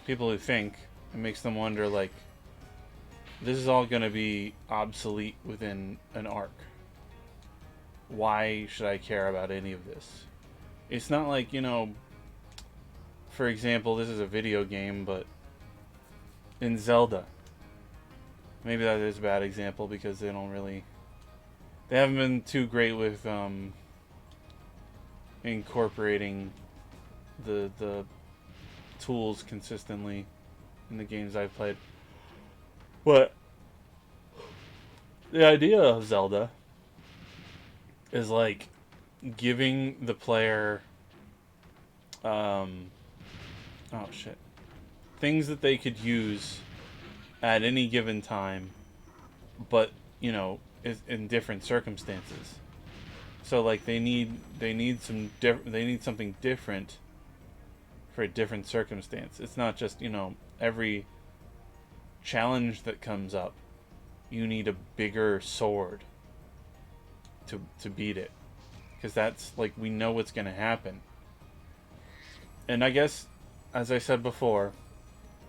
people who think, it makes them wonder, like, this is all going to be obsolete within an arc. Why should I care about any of this? It's not like, for example, this is a video game, but in Zelda, maybe that is a bad example because they haven't been too great with incorporating the tools consistently in the games I've played. But the idea of Zelda is, like, giving the player things that they could use at any given time, but in different circumstances. So, like, they need something different for a different circumstance. It's not just every challenge that comes up you need a bigger sword to beat it, because that's like, we know what's going to happen. And I guess, as I said before,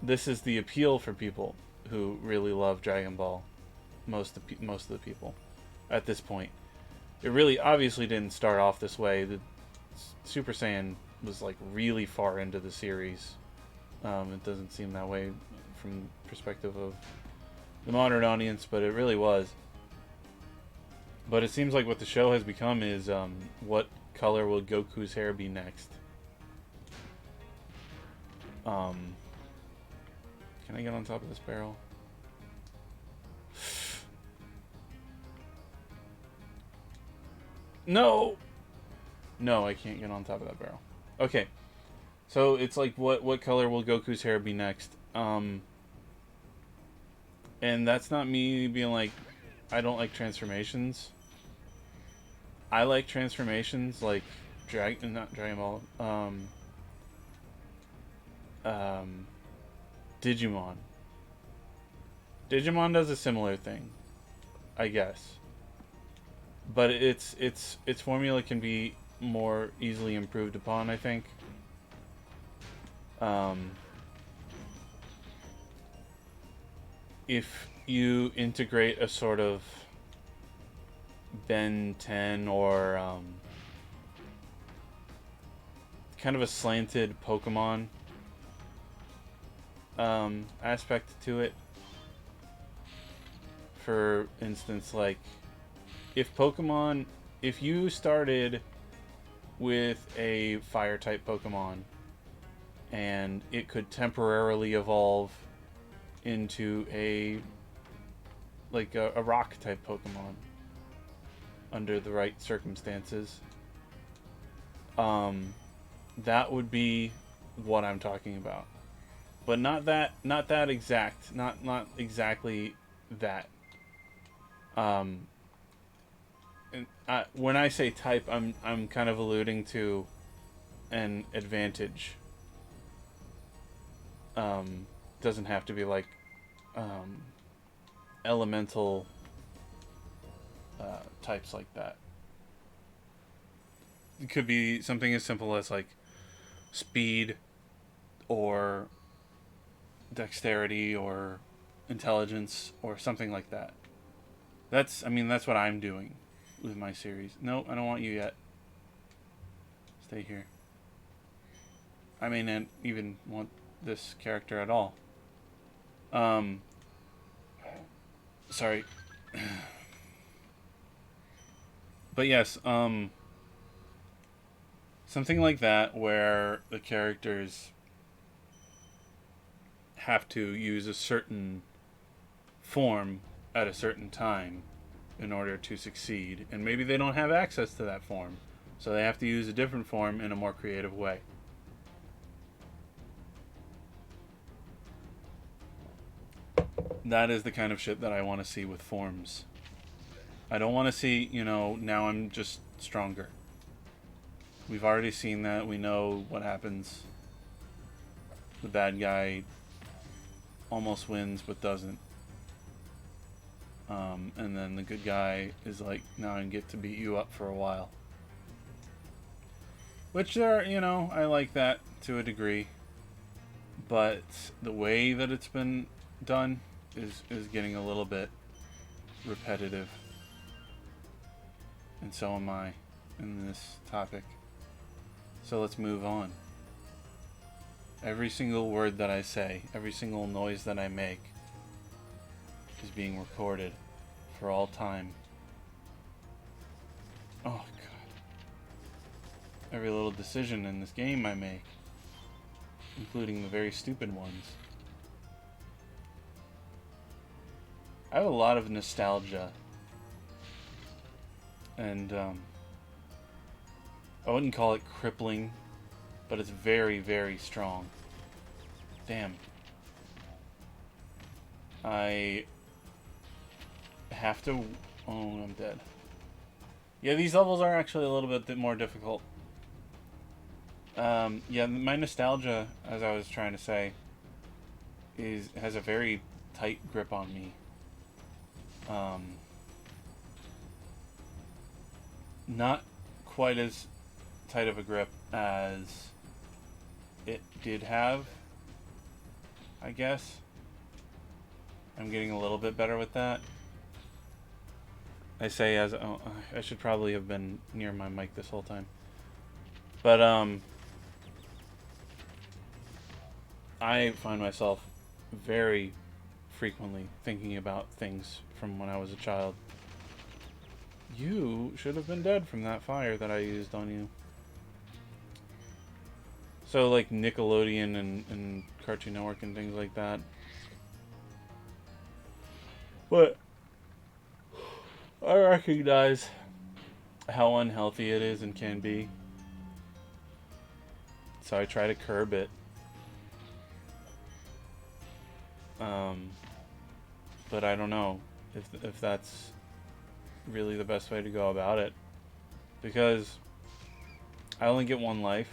this is the appeal for people who really love Dragon Ball. Most of the people at this point. It really obviously didn't start off this way. The Super Saiyan was like really far into the series. It doesn't seem that way from the perspective of the modern audience, but it really was. But it seems like what the show has become is, what color will Goku's hair be next? Can I get on top of this barrel? No! No, I can't get on top of that barrel. Okay. So it's like, what color will Goku's hair be next? And that's not me being like, I don't like transformations. I like transformations like not Dragon Ball. Digimon. Digimon does a similar thing, I guess. But its formula can be more easily improved upon, I think. If you integrate a sort of Ben 10 or kind of a slanted Pokemon aspect to it. For instance, like, if you started with a fire type Pokemon and it could temporarily evolve into a rock type Pokemon under the right circumstances, that would be what I'm talking about. But not exactly that. When I say type, I'm kind of alluding to an advantage. Doesn't have to be like elemental types like that. It could be something as simple as like speed or dexterity or intelligence or something like that. That's what I'm doing with my series. No, I don't want you yet. Stay here. I may not even want this character at all. Sorry. But yes, something like that where the characters have to use a certain form at a certain time in order to succeed, and maybe they don't have access to that form, so they have to use a different form in a more creative way. That is the kind of shit that I want to see with forms. I don't want to see, now I'm just stronger. We've already seen that. We know what happens. The bad guy almost wins but doesn't. And then the good guy is like, now I get to beat you up for a while. Which I like that to a degree. But the way that it's been done is getting a little bit repetitive. And so am I in this topic. So let's move on. Every single word that I say, every single noise that I make is being recorded for all time. Oh god. Every little decision in this game I make, including the very stupid ones. I have a lot of nostalgia. And I wouldn't call it crippling, but it's very, very strong. Damn. I have to... Oh, I'm dead. Yeah, these levels are actually a little bit more difficult. Yeah, my nostalgia, as I was trying to say, has a very tight grip on me. not quite as tight of a grip as it did have, I guess. I'm getting a little bit better with that. I say as I should probably have been near my mic this whole time. But I find myself very frequently thinking about things from when I was a child. You should have been dead from that fire that I used on you. So like Nickelodeon and Cartoon Network and things like that. But I recognize how unhealthy it is and can be. So I try to curb it. But I don't know if that's really the best way to go about it. Because I only get one life.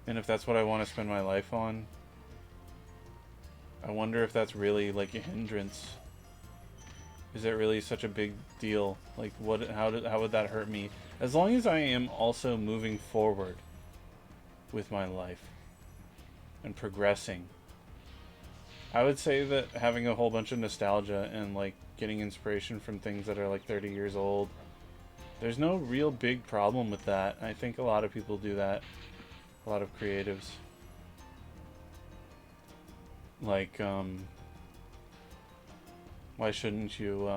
And if that's what I want to spend my life on, I wonder if that's really like a hindrance. Is it really such a big deal? Like, how would that hurt me? As long as I am also moving forward with my life and progressing, I would say that having a whole bunch of nostalgia and like getting inspiration from things that are like 30 years old, there's no real big problem with that. I think a lot of people do that. A lot of creatives. Like, why shouldn't you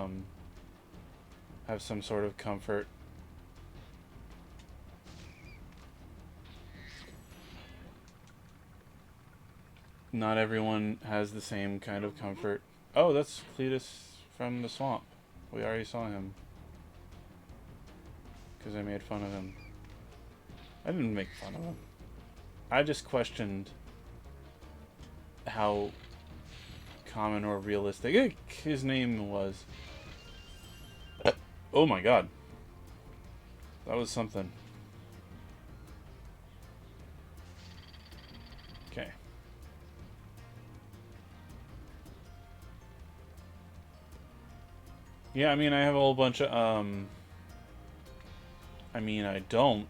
have some sort of comfort? Not everyone has the same kind of comfort. Oh, that's Cletus from the swamp. We already saw him. Because I made fun of him. I didn't make fun of him. I just questioned how common or realistic his name was. Oh my god. That was something. Okay. Yeah, I mean, I have a whole bunch of, I mean, I don't.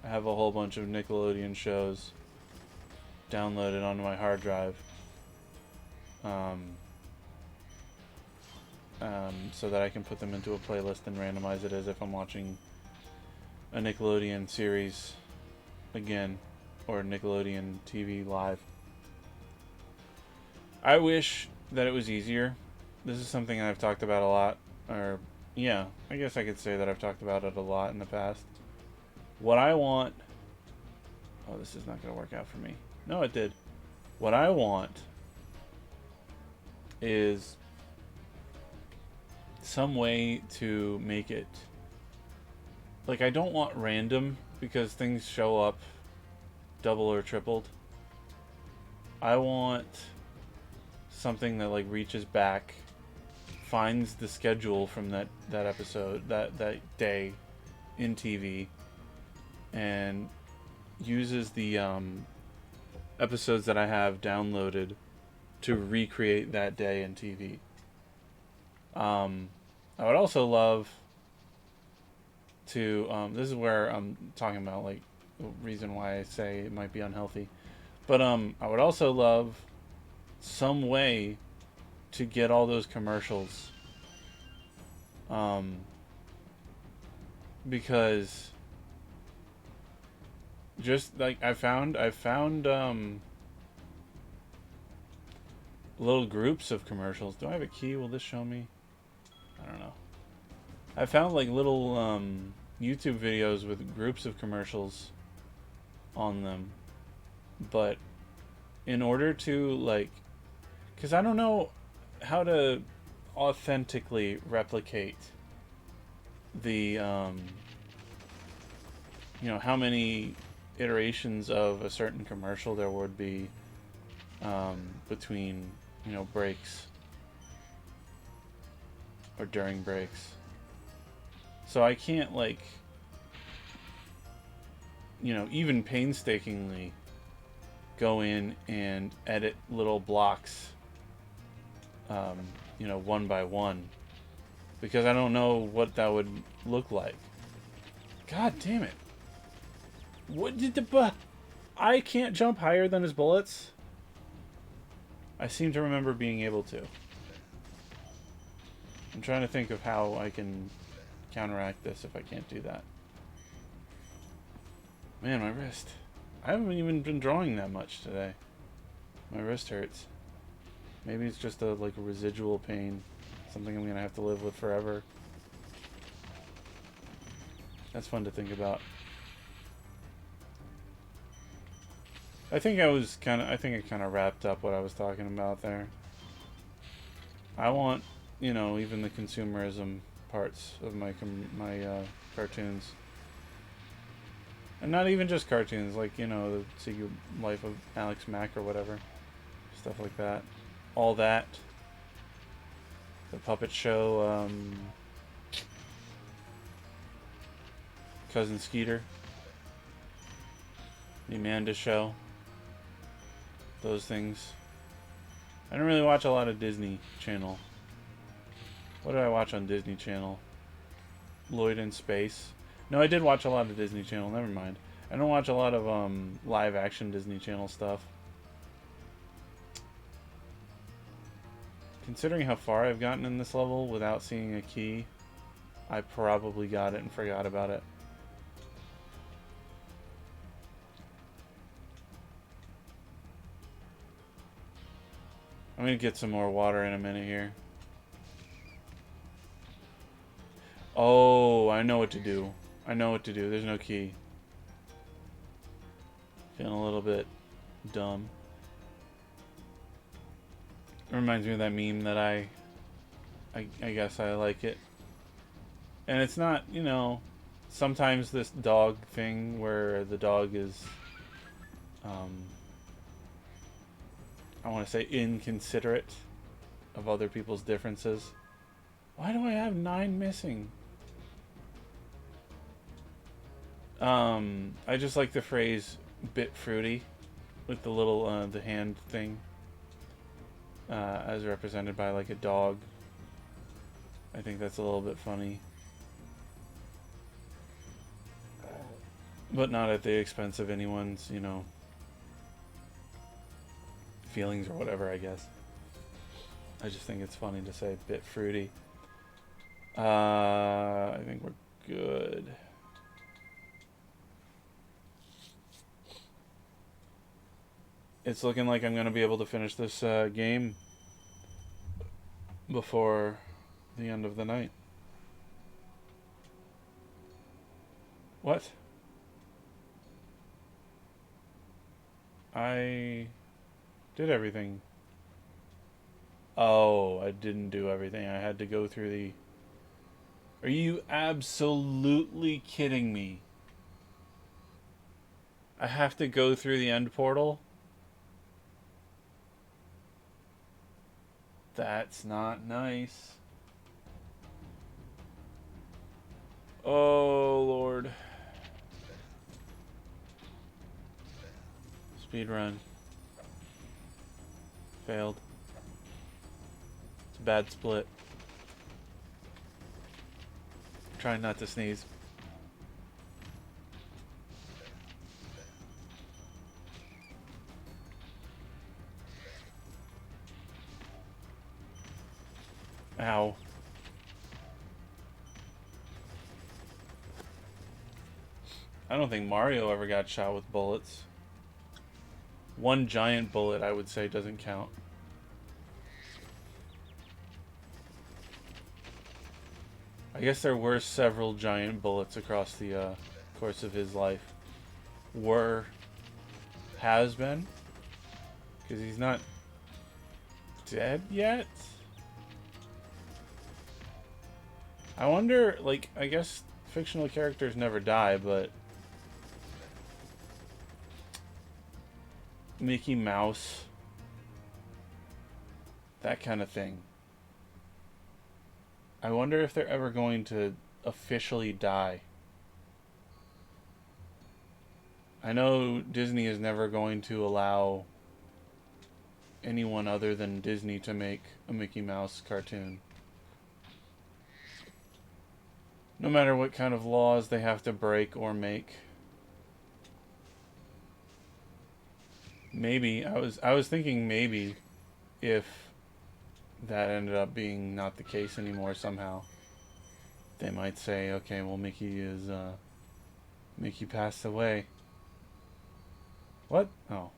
I have a whole bunch of Nickelodeon shows downloaded onto my hard drive. So that I can put them into a playlist and randomize it as if I'm watching a Nickelodeon series again, or Nickelodeon TV live. I wish that it was easier. This is something I've talked about a lot, or yeah, I guess I could say that I've talked about it a lot in the past. What I want... Oh, this is not going to work out for me. No, it did. What I want is some way to make it... Like, I don't want random, because things show up double or tripled. I want something that, like, reaches back, finds the schedule from that episode, that day in TV, and uses the episodes that I have downloaded to recreate that day in TV. I would also love to, this is where I'm talking about, like, the reason why I say it might be unhealthy. But I would also love some way to get all those commercials. Because just like I found little groups of commercials. Do I have a key? Will this show me? I don't know. I found like little YouTube videos with groups of commercials on them. But in order to like, because I don't know how to authentically replicate the you know, how many iterations of a certain commercial there would be between, you know, breaks or during breaks. So I can't, like, you know, even painstakingly go in and edit little blocks you know, one by one. Because I don't know what that would look like. God damn it. What did the... I can't jump higher than his bullets? I seem to remember being able to. I'm trying to think of how I can counteract this if I can't do that. Man, my wrist. I haven't even been drawing that much today. My wrist hurts. Maybe it's just a residual pain. Something I'm gonna have to live with forever. That's fun to think about. I think I kind of wrapped up what I was talking about there. I want, you know, even the consumerism parts of my cartoons. And not even just cartoons, like, you know, the Secret Life of Alex Mack or whatever. Stuff like that. All that. The puppet show, Cousin Skeeter. The Amanda Show. Those things. I don't really watch a lot of Disney Channel. What did I watch on Disney Channel? Lloyd in Space. No, I did watch a lot of Disney Channel. Never mind. I don't watch a lot of live action Disney Channel stuff. Considering how far I've gotten in this level without seeing a key, I probably got it and forgot about it. I'm gonna get some more water in a minute here. Oh, I know what to do. I know what to do. There's no key. Feeling a little bit dumb. It reminds me of that meme that I guess I like it. And it's not, you know, sometimes this dog thing where the dog is, I want to say inconsiderate of other people's differences. Why do I have 9 missing? I just like the phrase "bit fruity" with the little the hand thing, as represented by like a dog. I think that's a little bit funny, but not at the expense of anyone's, you know, feelings or whatever, I guess. I just think it's funny to say "bit fruity." I think we're good. It's looking like I'm going to be able to finish this game before the end of the night. What? I did everything. Oh, I didn't do everything. I had to go through the... Are you absolutely kidding me? I have to go through the end portal? That's not nice. Oh, Lord. Speedrun. Failed. It's a bad split. Trying not to sneeze. Ow. I don't think Mario ever got shot with bullets. One giant bullet, I would say, doesn't count. I guess there were several giant bullets across the course of his life. Has been? Because he's not dead yet? I wonder, like, I guess fictional characters never die, but Mickey Mouse, that kind of thing. I wonder if they're ever going to officially die. I know Disney is never going to allow anyone other than Disney to make a Mickey Mouse cartoon. No matter what kind of laws they have to break or make. Maybe I was thinking maybe if that ended up being not the case anymore somehow, they might say, okay, well, Mickey passed away. What? Oh.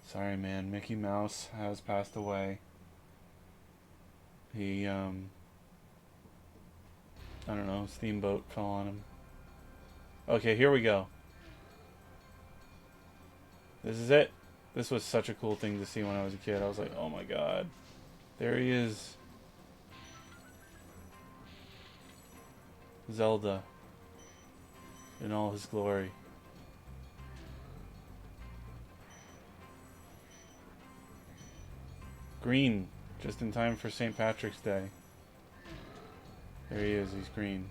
Sorry, man. Mickey Mouse has passed away. He, I don't know, steamboat fell on him. Okay, here we go. This is it. This was such a cool thing to see when I was a kid. I was like, oh my god. There he is. Zelda. In all his glory. Green. Just in time for St. Patrick's Day. There he is. He's green.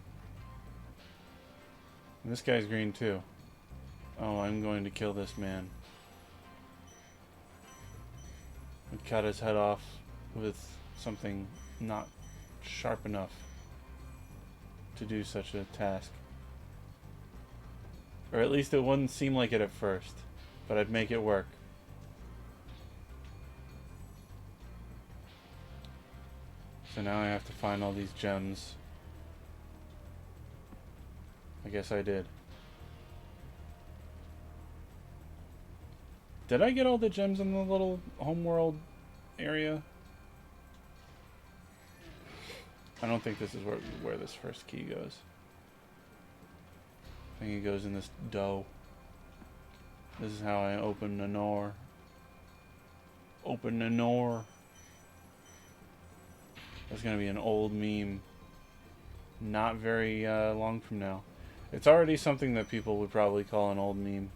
And this guy's green too. Oh, I'm going to kill this man. And cut his head off with something not sharp enough to do such a task. Or at least it wouldn't seem like it at first, but I'd make it work. So now I have to find all these gems. I guess I did. Did I get all the gems in the little homeworld area? I don't think this is where this first key goes. I think it goes in this dough. This is how I open the door. Open the door. That's gonna be an old meme. Not very long from now. It's already something that people would probably call an old meme.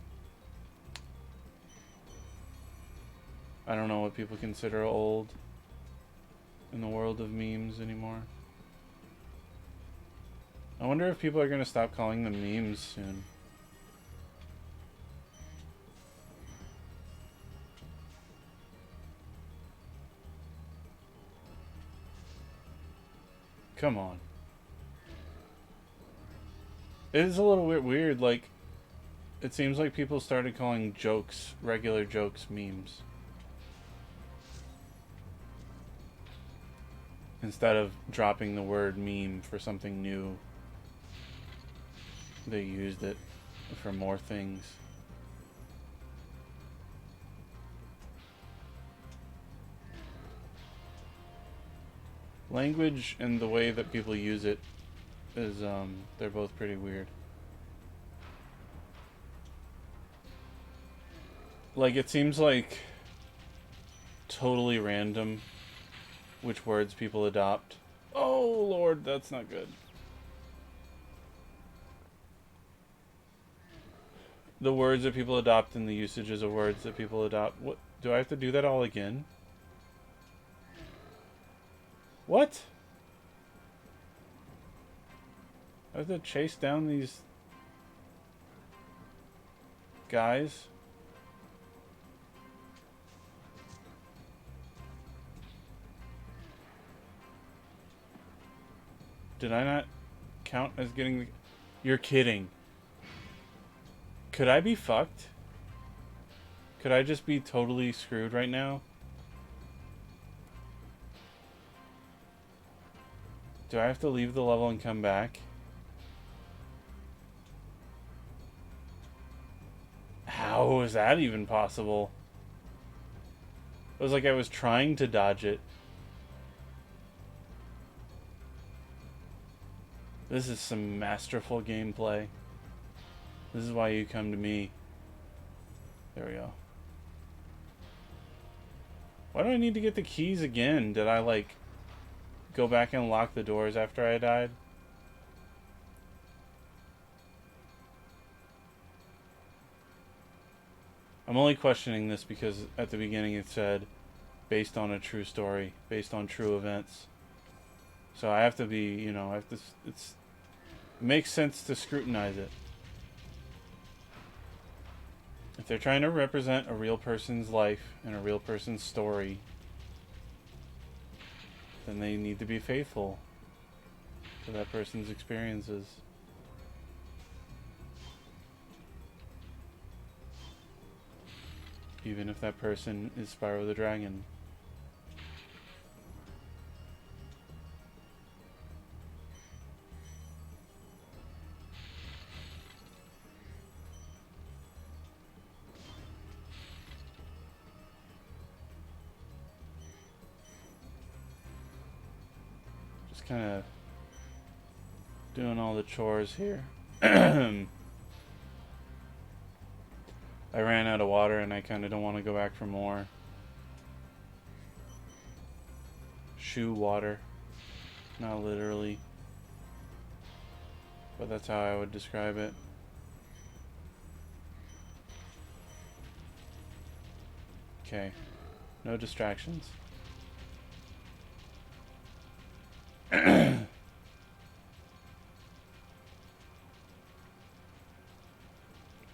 I don't know what people consider old in the world of memes anymore. I wonder if people are going to stop calling them memes soon. Come on. It is a little bit weird, like, it seems like people started calling jokes, regular jokes, memes. Instead of dropping the word meme for something new, they used it for more things. Language and the way that people use it is, they're both pretty weird. Like, it seems like totally random which words people adopt. Oh Lord, that's not good. The words that people adopt and the usages of words that people adopt. What? Do I have to do that all again? What? I have to chase down these guys? Did I not count as getting the... You're kidding. Could I be fucked? Could I just be totally screwed right now? Do I have to leave the level and come back? How is that even possible? It was like I was trying to dodge it. This is some masterful gameplay. This is why you come to me. There we go. Why do I need to get the keys again? Did I, like, go back and lock the doors after I died? I'm only questioning this because at the beginning it said, based on a true story, based on true events. So I have to be, you know, I have to, it makes sense to scrutinize it. If they're trying to represent a real person's life and a real person's story, then they need to be faithful to that person's experiences. Even if that person is Spyro the Dragon. Just kind of doing all the chores here. I ran out of water and I kind of don't want to go back for more. Shoe water. Not literally. But that's how I would describe it. Okay. No distractions.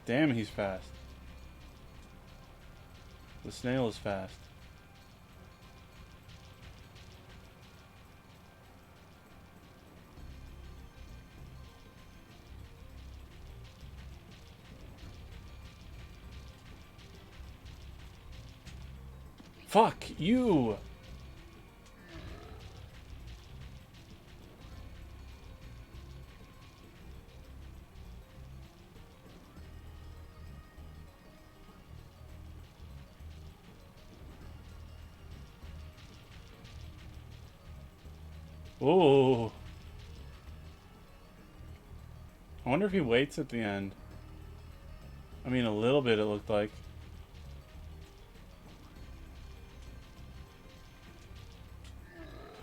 Damn, he's fast. The snail is fast. Fuck you! Ooh. I wonder if he waits at the end. I mean, a little bit it looked like.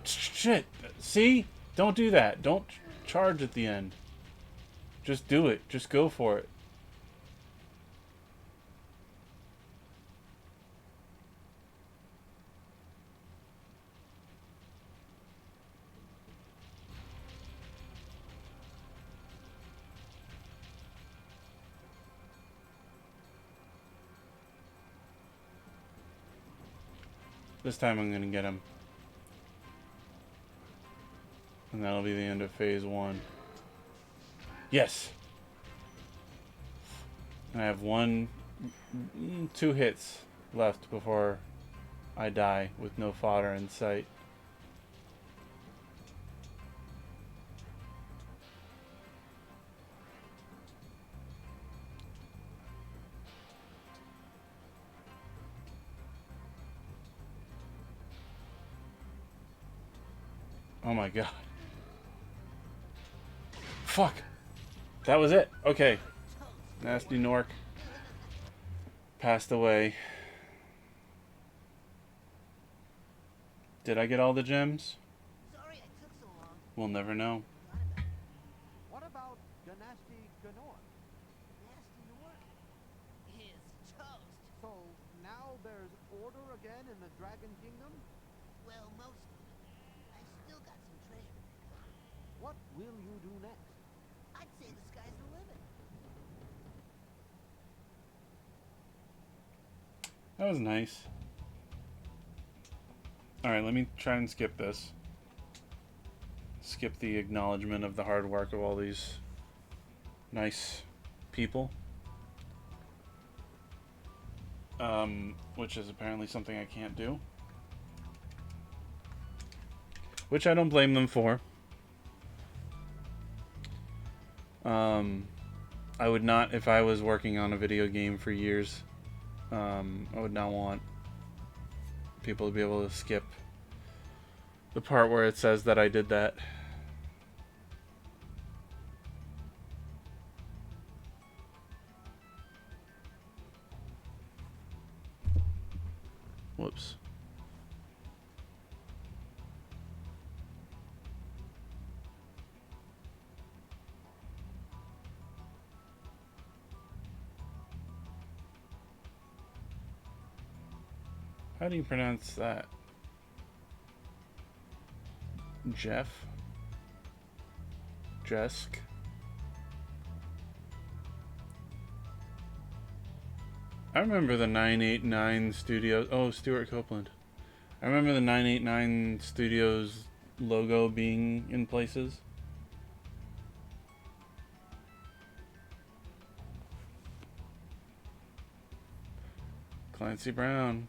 Shit! See? Don't do that. Don't charge at the end. Just do it. Just go for it. This time I'm gonna get him. And that'll be the end of phase 1. Yes! I have 2 hits left before I die with no fodder in sight. Oh my god. Fuck! That was it. Okay. Nasty Nork passed away. Did I get all the gems? Sorry I took so long. We'll never know. What about Ganasty Ganor? Nasty Nork is toast. So now there's order again in the Dragon Kingdom? Well, mostly. I still got some treasure to pick up. What will you do next? I'd say the sky's the limit. That was nice. Alright, let me try and skip this. Skip the acknowledgement of the hard work of all these nice people. Which is apparently something I can't do. Which I don't blame them for. I would not, if I was working on a video game for years, I would not want people to be able to skip the part where it says that I did that. Whoops. How do you pronounce that? Jeff? Jesk? I remember the 989 Studios. Oh, Stuart Copeland. I remember the 989 Studios logo being in places. Clancy Brown.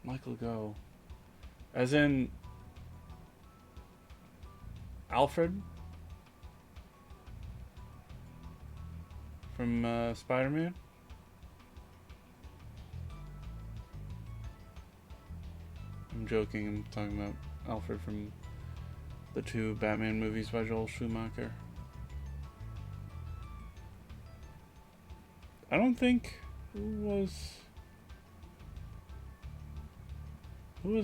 Michael Go. As in Alfred from Spider-Man. I'm joking. I'm talking about Alfred from the 2 Batman movies by Joel Schumacher. I don't think who was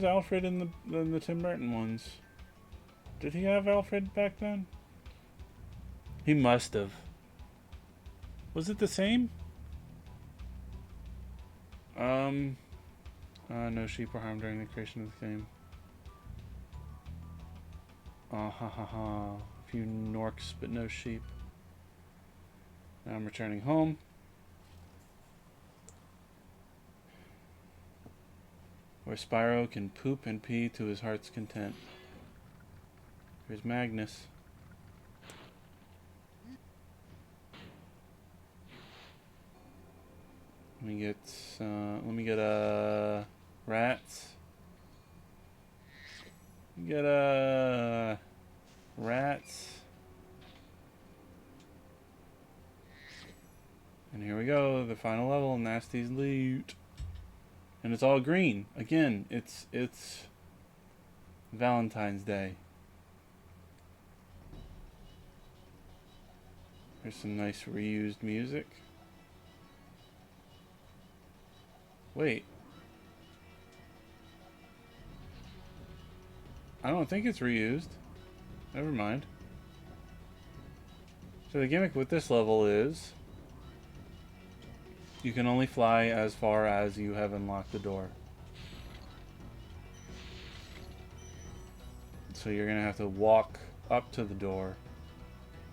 Alfred in the Tim Burton ones? Did he have Alfred back then? He must have. Was it the same? No sheep were harmed during the creation of the game. Ha ha ha. A few norks, but no sheep. Now I'm returning home. Where Spyro can poop and pee to his heart's content. Here's Magnus. Let me get rats. Get rats. And here we go, the final level, Nasty's Loot. And it's all green. Again, it's Valentine's Day. There's some nice reused music. Wait. I don't think it's reused. Never mind. So the gimmick with this level is you can only fly as far as you have unlocked the door. So you're gonna have to walk up to the door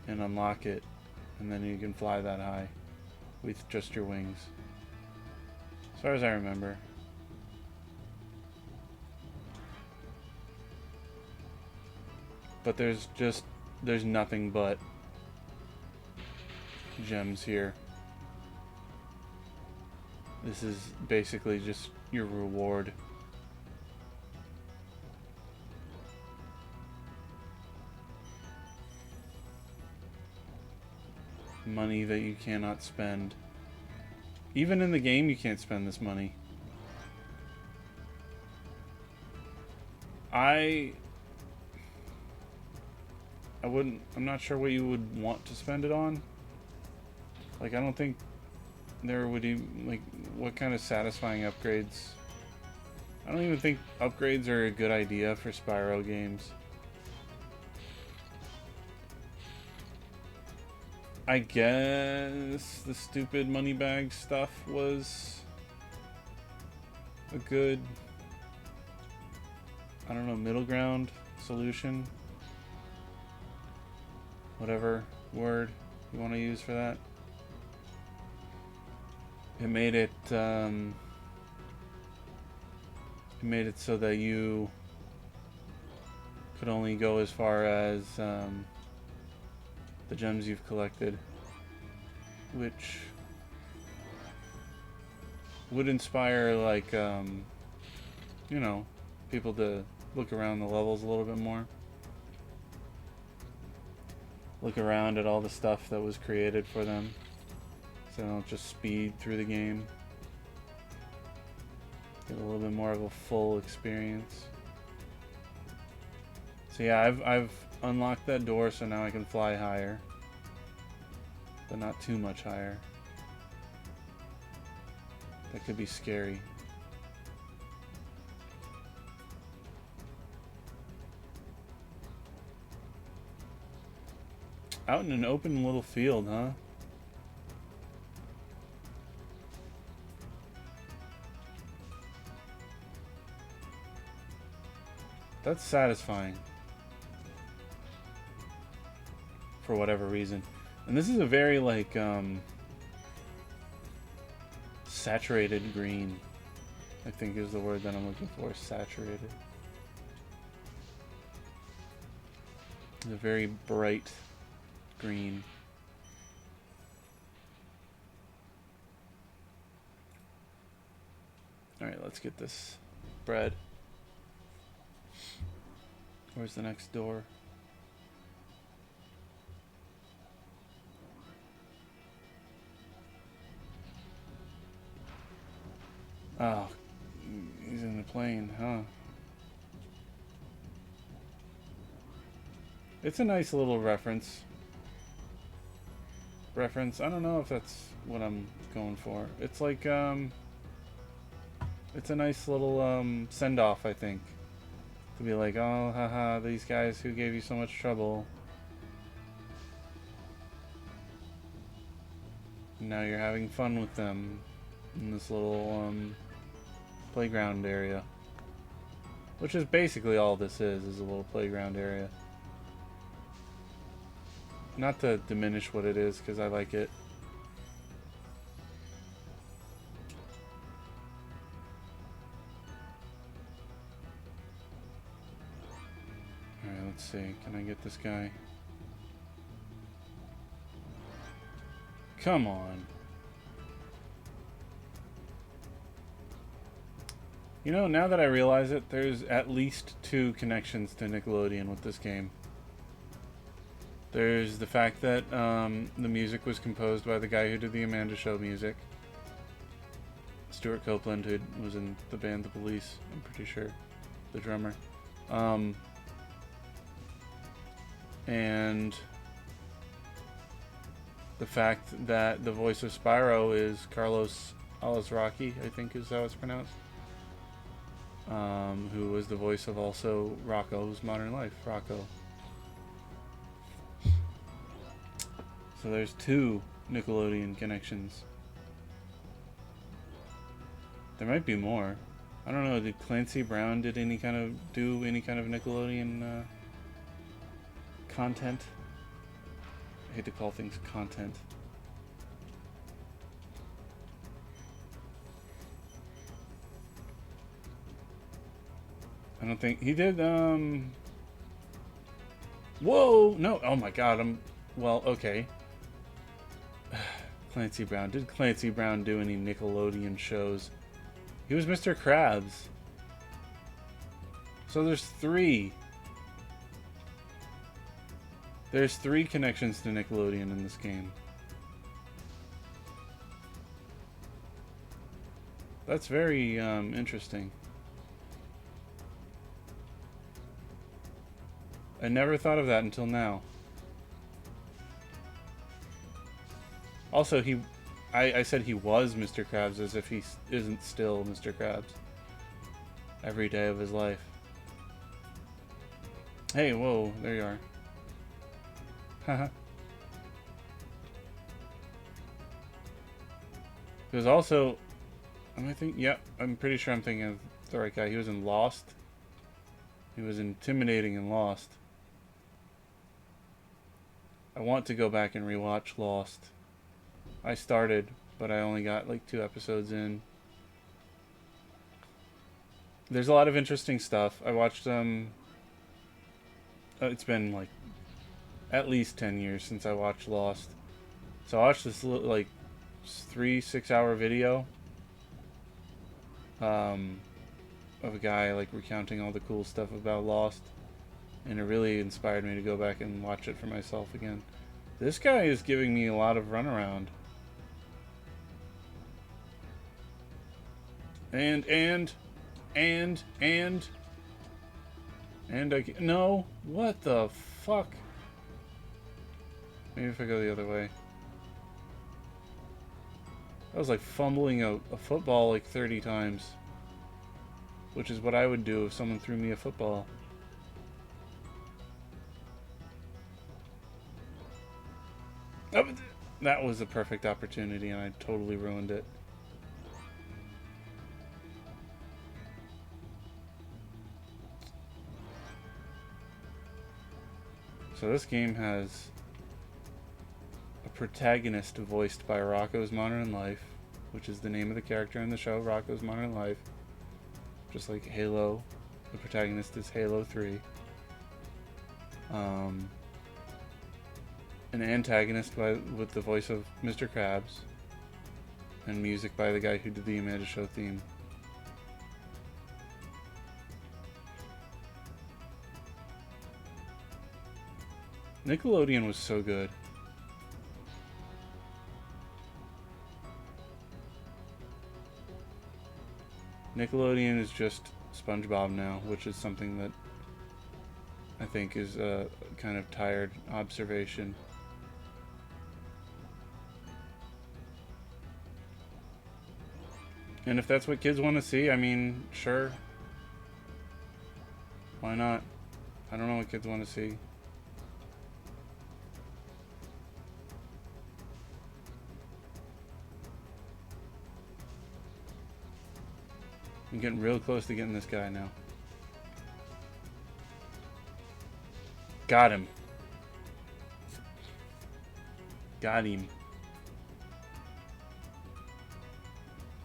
and unlock it, and then you can fly that high with just your wings. As far as I remember. But there's nothing but gems here. This is basically just your reward. Money that you cannot spend. Even in the game, you can't spend this money. I'm not sure what you would want to spend it on. Like, I don't think there would even, like, what kind of satisfying upgrades? I don't even think upgrades are a good idea for Spyro games. I guess the stupid money bag stuff was a good, I don't know, middle ground solution. Whatever word you want to use for that. It made it so that you could only go as far as the gems you've collected, which would inspire, like, you know, people to look around the levels a little bit more. Look around at all the stuff that was created for them, so they don't just speed through the game. Get a little bit more of a full experience. So yeah, I've unlocked that door, so now I can fly higher, but not too much higher. That could be scary. Out in an open little field, huh? That's satisfying. For whatever reason. And this is a very, like, saturated green, I think is the word that I'm looking for. Saturated. It's a very bright green. Alright, let's get this bread. Where's the next door? Oh, he's in the plane, huh? It's a nice little reference. I don't know if that's what I'm going for. It's like, it's a nice little, send-off, I think. To be like, oh, haha, these guys who gave you so much trouble. Now you're having fun with them in this little, playground area. Which is basically all this is a little playground area. Not to diminish what it is, because I like it. Alright, let's see. Can I get this guy? Come on. You know, now that I realize it, there's at least 2 connections to Nickelodeon with this game. There's the fact that the music was composed by the guy who did the Amanda Show music. Stuart Copeland, who was in the band The Police, I'm pretty sure. The drummer. And the fact that the voice of Spyro is Carlos Alazraqui, I think is how it's pronounced. Who was the voice of also Rocco's Modern Life, Rocco. So there's 2 Nickelodeon connections. There might be more. I don't know, did Clancy Brown do any kind of Nickelodeon content? I hate to call things content. I don't think he did. Whoa, no, oh my god, well, okay. Clancy Brown. Did Clancy Brown do any Nickelodeon shows? He was Mr. Krabs. So there's 3. There's 3 connections to Nickelodeon in this game. That's very interesting. I never thought of that until now. Also, I said he was Mr. Krabs as if he isn't still Mr. Krabs. Every day of his life. Hey, whoa, there you are. Haha. He was also, I'm pretty sure I'm thinking of the right guy. He was in Lost. He was intimidating in Lost. I want to go back and rewatch Lost. I started, but I only got like 2 episodes in. There's a lot of interesting stuff. I watched, it's been like at least 10 years since I watched Lost. So I watched this like 3-6-hour video of a guy like recounting all the cool stuff about Lost, and it really inspired me to go back and watch it for myself again. This guy is giving me a lot of runaround. And no, what the fuck? Maybe if I go the other way. I was like fumbling a football like 30 times. Which is what I would do if someone threw me a football. Oh, that was a perfect opportunity and I totally ruined it. So this game has protagonist voiced by Rocco's Modern Life, which is the name of the character in the show, Rocco's Modern Life. Just like Halo, the protagonist is Halo 3. An antagonist with the voice of Mr. Krabs, and music by the guy who did the Amanda Show theme. Nickelodeon was so good. Nickelodeon is just SpongeBob now, which is something that I think is a kind of tired observation. And if that's what kids want to see, I mean, sure. Why not? I don't know what kids want to see. I'm getting real close to getting this guy now. Got him. Got him.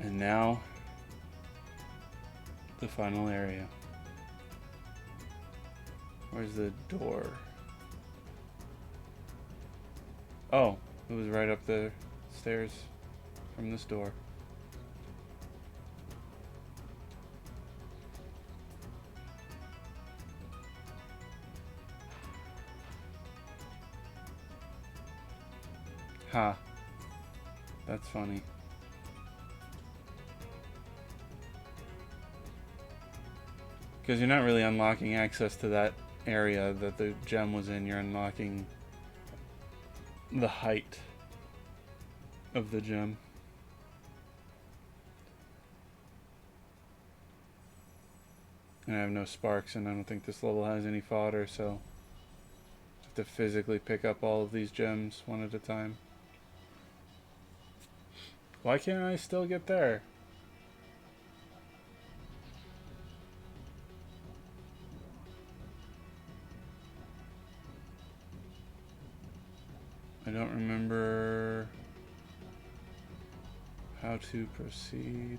And now, the final area. Where's the door? Oh, it was right up the stairs from this door. Ha. That's funny. Because you're not really unlocking access to that area that the gem was in. You're unlocking the height of the gem. And I have no sparks, and I don't think this level has any fodder, so I have to physically pick up all of these gems one at a time. Why can't I still get there? I don't remember how to proceed.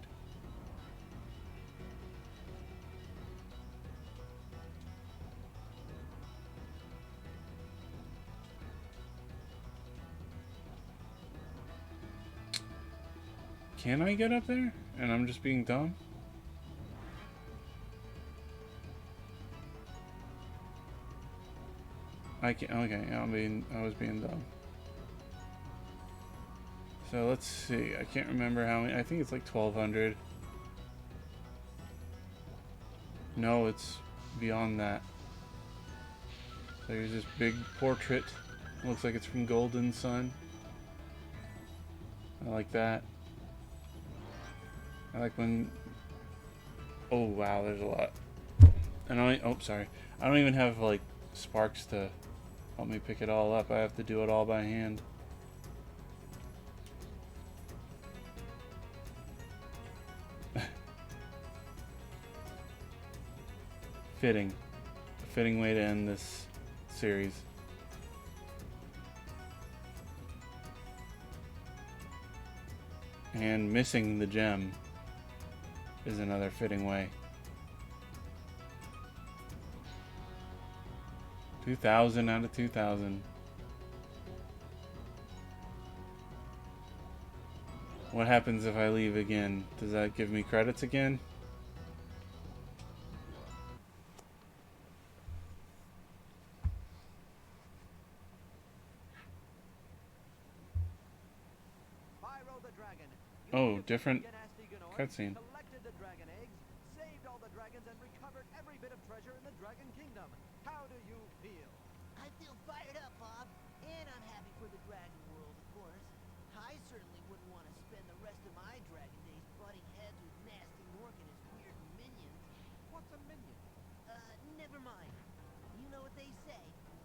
Can I get up there? And I'm just being dumb? I can't. Okay, I was being dumb. So let's see. I can't remember how many. I think it's like 1,200. No, it's beyond that. So here's this big portrait. Looks like it's from Golden Sun. I like that. I like when... Oh wow, there's a lot. And oh, sorry. I don't even have like sparks to help me pick it all up. I have to do it all by hand. Fitting. A fitting way to end this series. And missing the gem is another fitting way. 2,000 out of 2,000. What happens if I leave again? Does that give me credits again? Spyro the Dragon. Oh, different cutscene. Collected the dragon eggs, saved all the dragons, and recovered every bit of treasure in the Dragon Kingdom. How do you feel? I feel fired up, Bob. And I'm happy for the dragon world, of course. I certainly wouldn't want to spend the rest of my dragon days butting heads with Nasty Mork and his weird minions. What's a minion? Never mind. You know what they say. For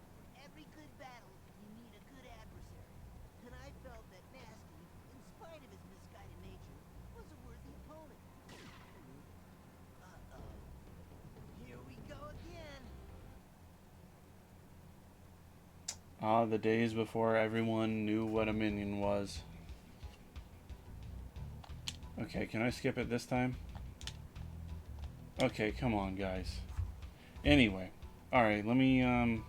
every good battle, you need a good adversary. And I felt that Nasty, in spite of his misguided nature, was a worthy opponent. Uh-oh. Here we go again. Ah, the days before everyone knew what a minion was. Okay, can I skip it this time? Okay, come on, guys. Anyway, alright, let me, I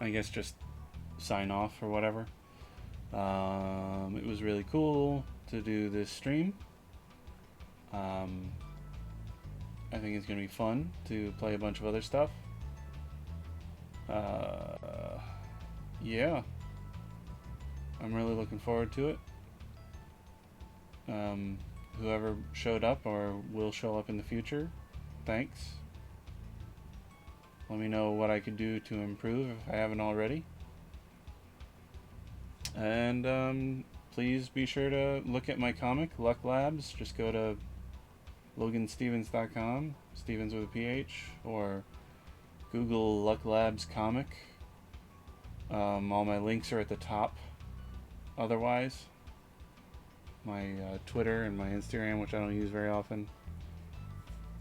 guess just sign off or whatever. It was really cool to do this stream. I think it's going to be fun to play a bunch of other stuff. Yeah. I'm really looking forward to it. Whoever showed up or will show up in the future, thanks. Let me know what I could do to improve if I haven't already. And please be sure to look at my comic, Luck Labs. Just go to loganstevens.com, Stevens with a PH, or Google Luck Labs comic. All my links are at the top. Otherwise, my Twitter and my Instagram, which I don't use very often,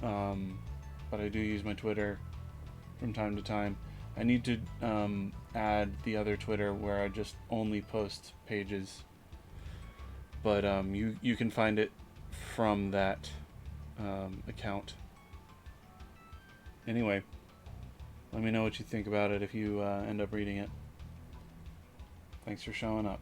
but I do use my Twitter from time to time. I need to add the other Twitter where I just only post pages, but you can find it from that account. Anyway, let me know what you think about it if you end up reading it. Thanks for showing up.